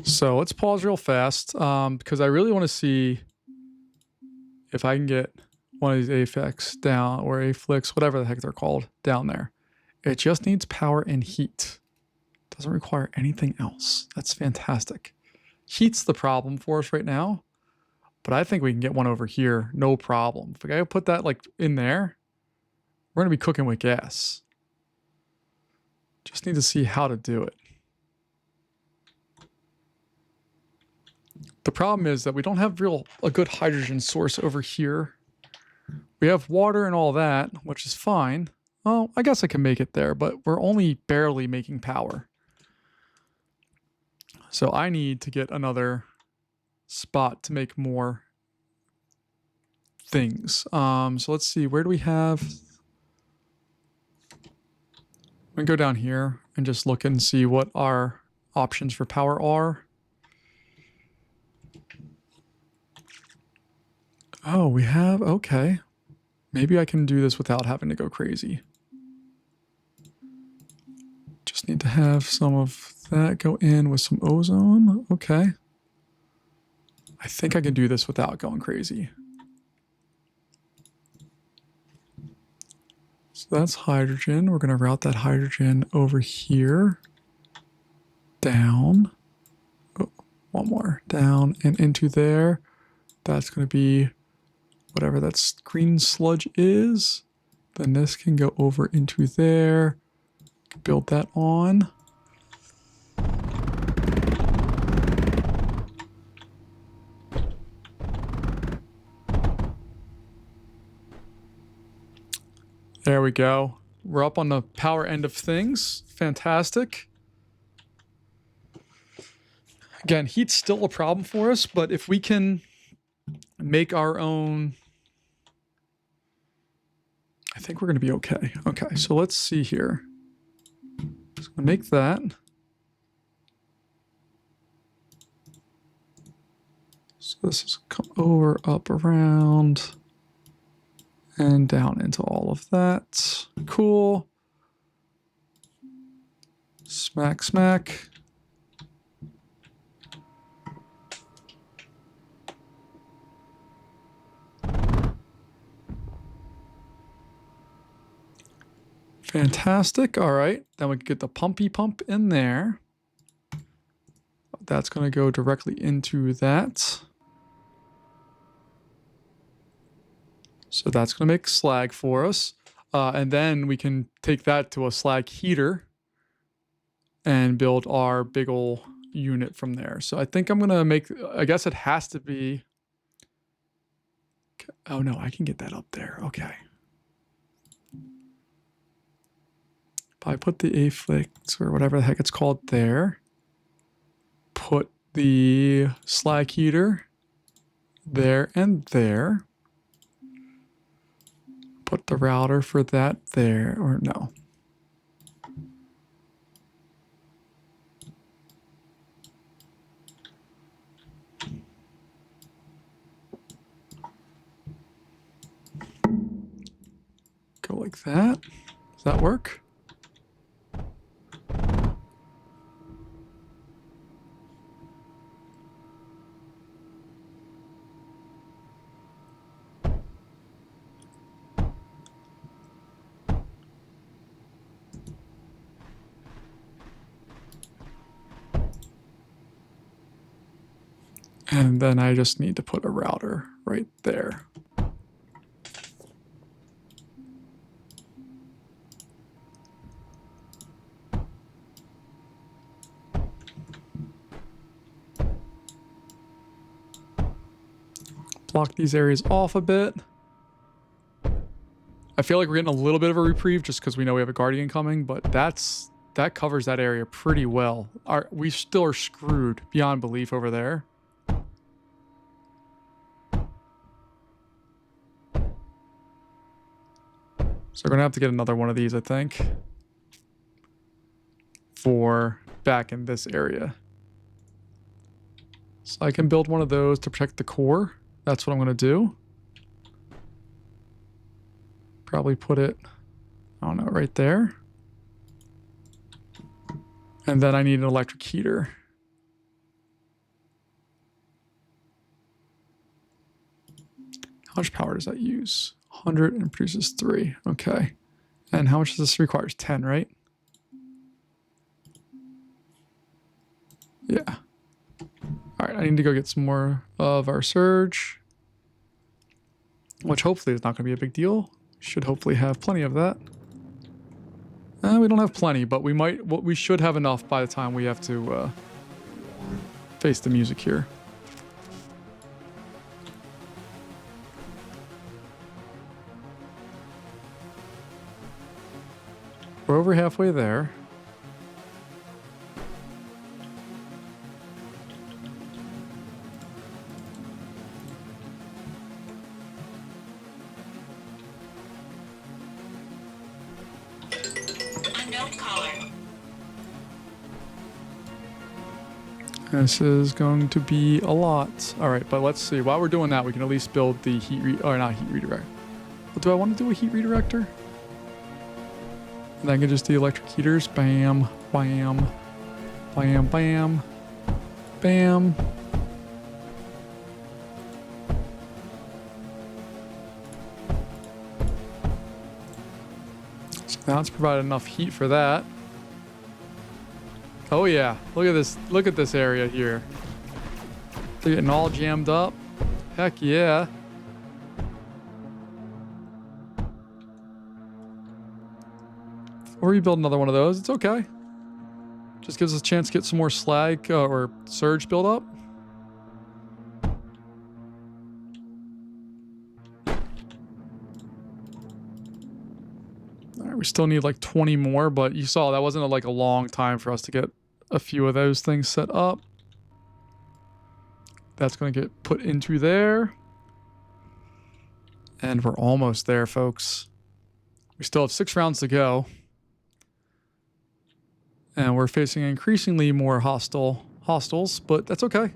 So let's pause real fast because I really want to see if I can get one of these affix down, or afflicts, whatever the heck they're called, down there. It just needs power and heat. Doesn't require anything else. That's fantastic. Heat's the problem for us right now, but I think we can get one over here, no problem. If I gotta put that like in there, we're gonna be cooking with gas. Just need to see how to do it. The problem is that we don't have a good hydrogen source over here. We have water and all that, which is fine. Well, I guess I can make it there, but we're only barely making power. So I need to get another spot to make more things. So let's see, where do we have? We can go down here and just look and see what our options for power are. Oh, we have, okay. Maybe I can do this without having to go crazy. Just need to have some of that go in with some ozone. Okay. I think I can do this without going crazy. So that's hydrogen. We're going to route that hydrogen over here. Down. Oh, one more. Down and into there. That's going to be whatever that green sludge is. Then this can go over into there. Build that on. There we go. We're up on the power end of things. Fantastic. Again, heat's still a problem for us, but if we can make our own, I think we're going to be okay. Okay, so let's see here. So I'm going to make that. So this is come over, up, around, and down into all of that. Cool. Smack, smack. Fantastic. All right. Then we can get the pumpy pump in there. That's going to go directly into that. So that's going to make slag for us. And then we can take that to a slag heater and build our big ol' unit from there. So I think I'm going to make, I guess it has to be. Oh no, I can get that up there. Okay. I put the afflicts or whatever the heck it's called there. Put the slag heater there and there. Put the router for that there, or no. like that. Does that work? And then I just need to put a router right there. Block these areas off a bit. I feel like we're getting a little bit of a reprieve just because we know we have a Guardian coming, but that covers that area pretty well. We still are screwed beyond belief over there. So we're going to have to get another one of these, I think, for back in this area. So I can build one of those to protect the core. That's what I'm going to do. Probably put it, I don't know, right there. And then I need an electric heater. How much power does that use? 100 and produces 3. Okay. And how much does this require? 10, right? Yeah. All right, I need to go get some more of our surge, which hopefully is not going to be a big deal. Should hopefully have plenty of that. We don't have plenty, but we should have enough by the time we have to face the music here. We're over halfway there. Unknown caller. This is going to be a lot. All right, but let's see. While we're doing that, we can at least build the not heat redirect. Well, do I want to do a heat redirector? And I can just do electric heaters. Bam, bam, bam, bam, bam. So now it's provided enough heat for that. Oh yeah, look at this. Look at this area here. They're getting all jammed up. Heck yeah. Or you build another one of those, it's okay. Just gives us a chance to get some more slag or surge build up. All right, we still need like 20 more, but you saw that wasn't like a long time for us to get a few of those things set up. That's going to get put into there. And we're almost there, folks. We still have 6 rounds to go. And we're facing increasingly more hostiles, but that's okay.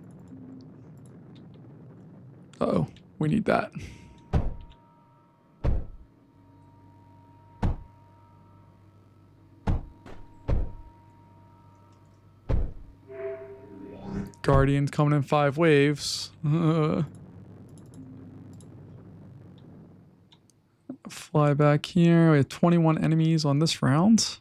Uh-oh, we need that. Guardians coming in 5 waves. Fly back here. We have 21 enemies on this round.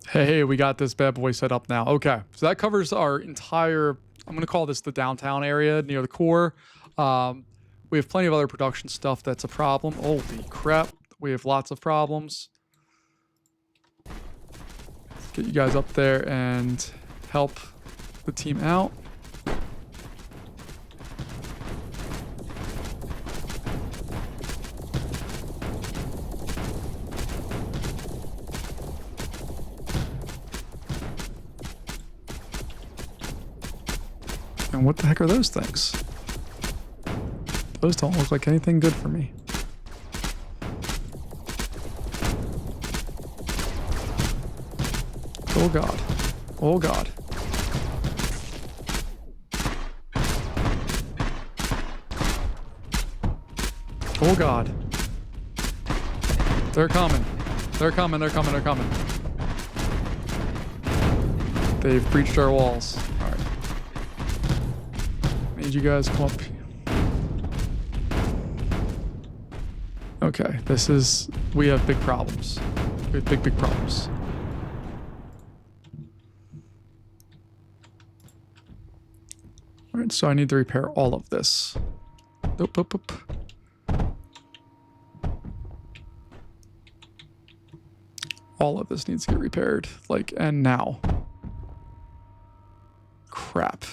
Hey, we got this bad boy set up now. Okay, so that covers our entire, I'm going to call this the downtown area near the core. We have plenty of other production stuff that's a problem. Holy crap, we have lots of problems. Get you guys up there and help the team out. And what the heck are those things? Those don't look like anything good for me. Oh god. Oh god. Oh God. They're coming. They're coming, they're coming, they're coming. They've breached our walls. Alright. Need you guys to come up. Okay, this is... We have big problems. We have big problems. Alright, so I need to repair all of this. Oop, oop, oop. All of this needs to get repaired. Like, and now. Crap.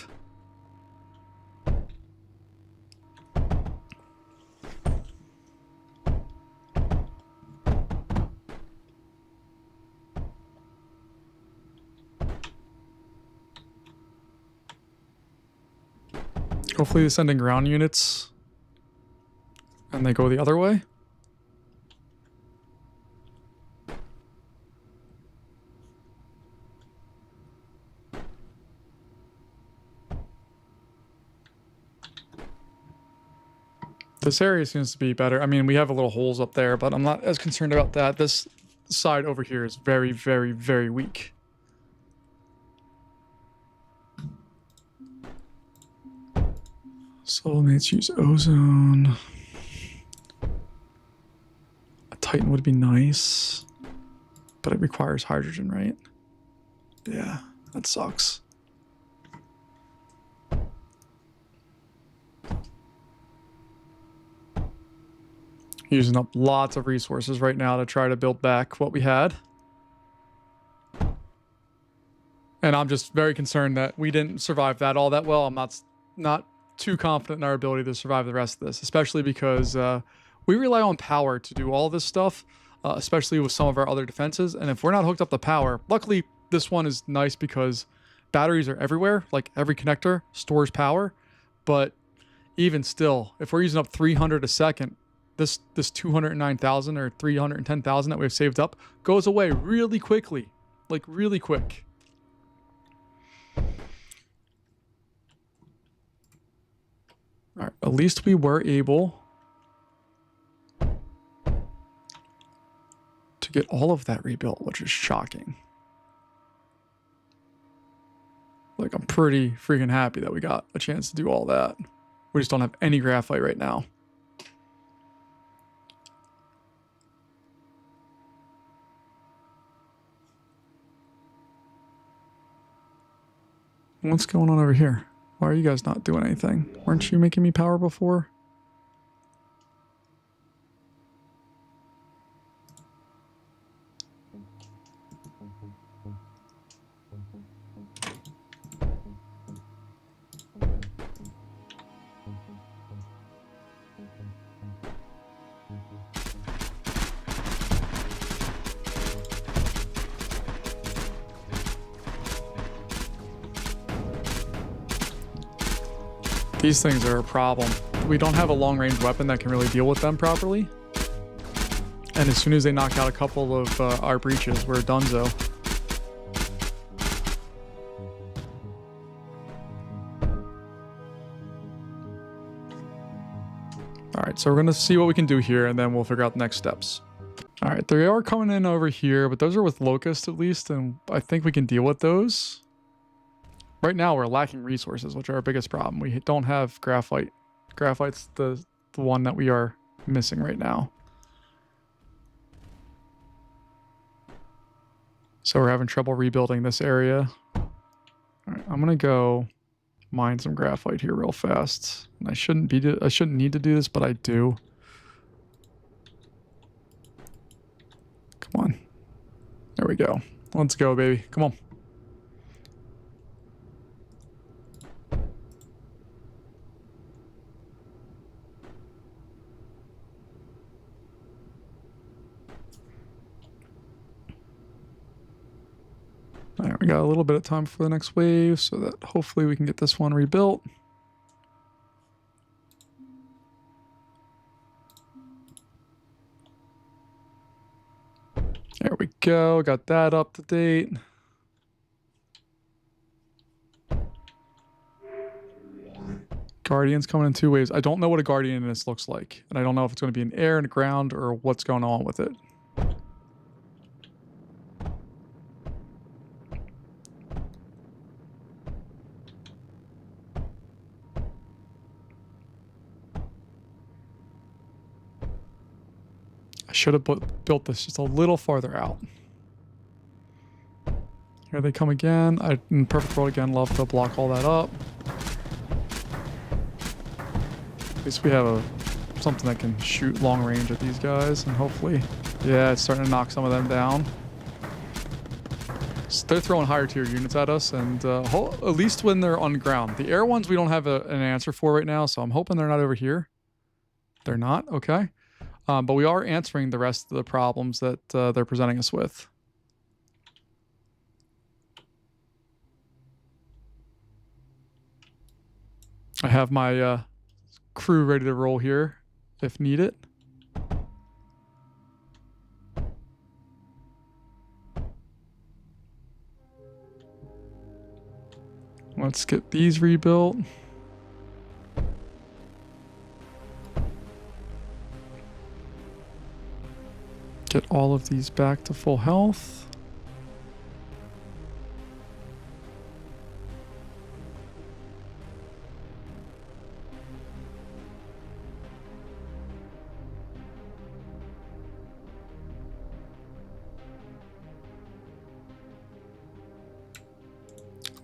Hopefully they're sending ground units and they go the other way. This area seems to be better. I mean, we have a little holes up there, but I'm not as concerned about that. This side over here is very, very, very weak. Soulmates use ozone. A Titan would be nice, but it requires hydrogen, right? Yeah, that sucks. Using up lots of resources right now to try to build back what we had. And I'm just very concerned that we didn't survive that all that well. I'm not too confident in our ability to survive the rest of this, especially because we rely on power to do all this stuff, especially with some of our other defenses. And if we're not hooked up to power, luckily this one is nice because batteries are everywhere. Like every connector stores power. But even still, if we're using up 300 a second, this 209,000 or 310,000 that we've saved up goes away really quickly, like really quick. All right, at least we were able to get all of that rebuilt, which is shocking. Like, I'm pretty freaking happy that we got a chance to do all that. We just don't have any graphite right now. What's going on over here? Why are you guys not doing anything? Weren't you making me power before? These things are a problem. We don't have a long-range weapon that can really deal with them properly. And as soon as they knock out a couple of our breaches, we're donezo. Alright, so we're going to see what we can do here, and then we'll figure out the next steps. Alright, they are coming in over here, but those are with Locust at least, and I think we can deal with those. Right now, we're lacking resources, which are our biggest problem. We don't have graphite. Graphite's the one that we are missing right now. So we're having trouble rebuilding this area. All right, I'm gonna go mine some graphite here real fast. And I shouldn't need to do this, but I do. Come on. There we go. Let's go, baby. Come on. All right, we got a little bit of time for the next wave so that hopefully we can get this one rebuilt. There we go. Got that up to date. Come Guardians coming in 2 waves. I don't know what a Guardian in this looks like. And I don't know if it's going to be an air and a ground or what's going on with it. I should have built this just a little farther out. Here they come again. In perfect world again, love to block all that up. At least we have something that can shoot long range at these guys, and hopefully, yeah, it's starting to knock some of them down. So they're throwing higher tier units at us, and at least when they're on ground. The air ones we don't have an answer for right now, so I'm hoping they're not over here. They're not, okay. But we are answering the rest of the problems that they're presenting us with. I have my crew ready to roll here if needed. Let's get these rebuilt. Get all of these back to full health.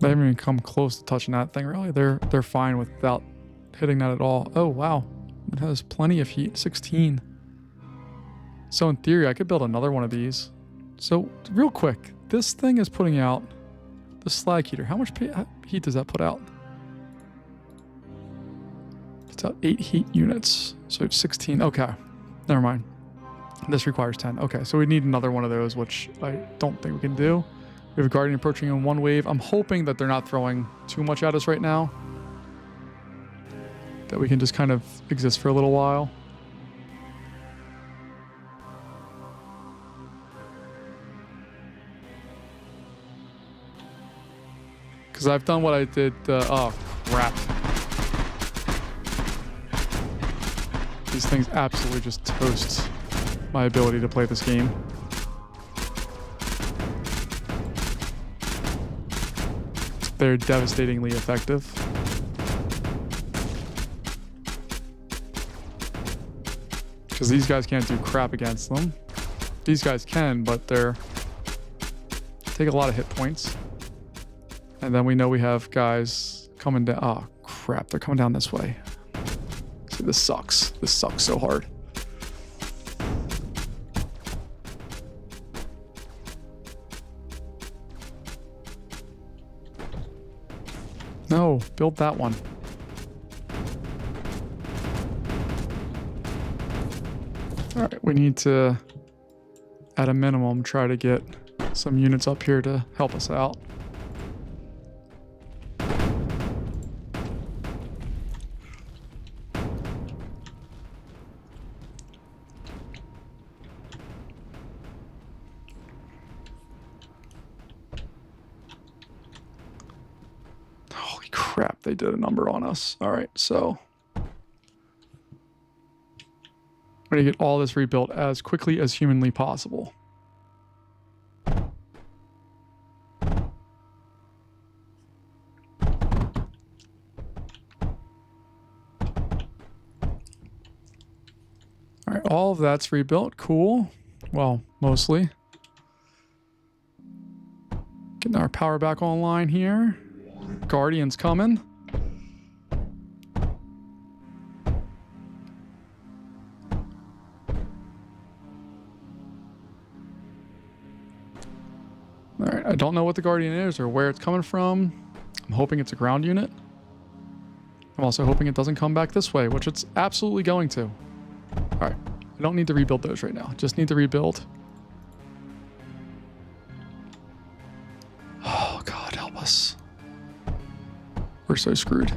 They haven't even come close to touching that thing, really. They're fine without hitting that at all. Oh, wow. It has plenty of heat. 16. So in theory, I could build another one of these. So real quick, this thing is putting out the slag heater. How much heat does that put out? It's out 8 heat units. So it's 16. Okay. Never mind. This requires 10. Okay, so we need another one of those, which I don't think we can do. We have a Guardian approaching in 1 wave. I'm hoping that they're not throwing too much at us right now. That we can just kind of exist for a little while. Because I've done what I did. Oh, crap. These things absolutely just toast my ability to play this game. They're devastatingly effective. Because these guys can't do crap against them. These guys can, but they're take a lot of hit points. And then we know we have guys coming down. Oh, crap. They're coming down this way. See, this sucks. This sucks so hard. No, build that one. All right, we need to, at a minimum, try to get some units up here to help us out. Crap, they did a number on us. All right, so I'm going to get all this rebuilt as quickly as humanly possible. All right, all of that's rebuilt. Cool. Well, mostly. Getting our power back online here. Guardians coming. All right, I don't know what the Guardian is or where it's coming from. I'm hoping it's a ground unit. I'm also hoping it doesn't come back this way, which it's absolutely going to. All right, I don't need to rebuild those right now. Just need to rebuild. Oh, God, help us. We're so screwed.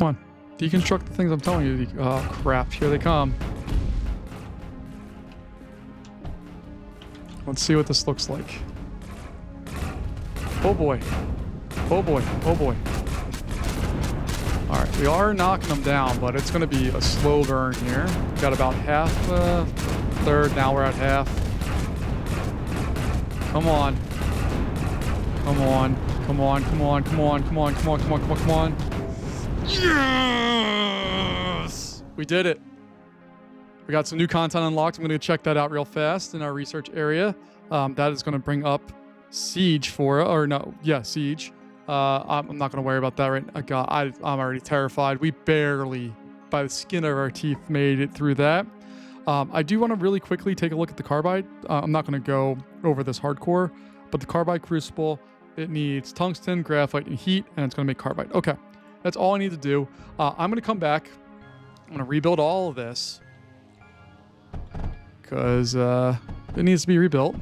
Come on. Deconstruct the things I'm telling you. Oh, crap. Here they come. Let's see what this looks like. Oh, boy. Oh, boy. Oh, boy. All right. We are knocking them down, but it's going to be a slow burn here. We got about half, third. Now we're at half. Come on. Come on. Come on. Come on. Come on. Come on. Come on. Come on. Come on. Come on. Yes! We did it. We got some new content unlocked. I'm going to check that out real fast in our research area. That is going to bring up Siege for, or no, yeah, Siege. I'm not going to worry about that right now. God, I'm already terrified. We barely, by the skin of our teeth, made it through that. I do want to really quickly take a look at the carbide. I'm not going to go over this hardcore, but the carbide crucible, it needs tungsten, graphite, and heat, and it's going to make carbide. Okay, that's all I need to do. I'm going to come back. I'm going to rebuild all of this because it needs to be rebuilt.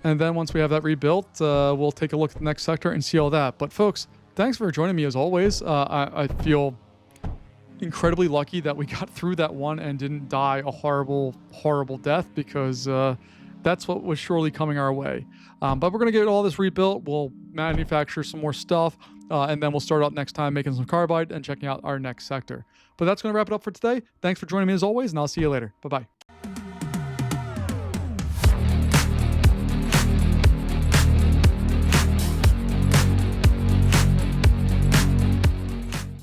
And then once we have that rebuilt, we'll take a look at the next sector and see all that. But folks, thanks for joining me as always. I feel incredibly lucky that we got through that one and didn't die a horrible, horrible death, because that's what was surely coming our way. But we're going to get all this rebuilt. We'll manufacture some more stuff, and then we'll start out next time making some carbide and checking out our next sector. But that's going to wrap it up for today. Thanks for joining me as always, and I'll see you later. Bye-bye.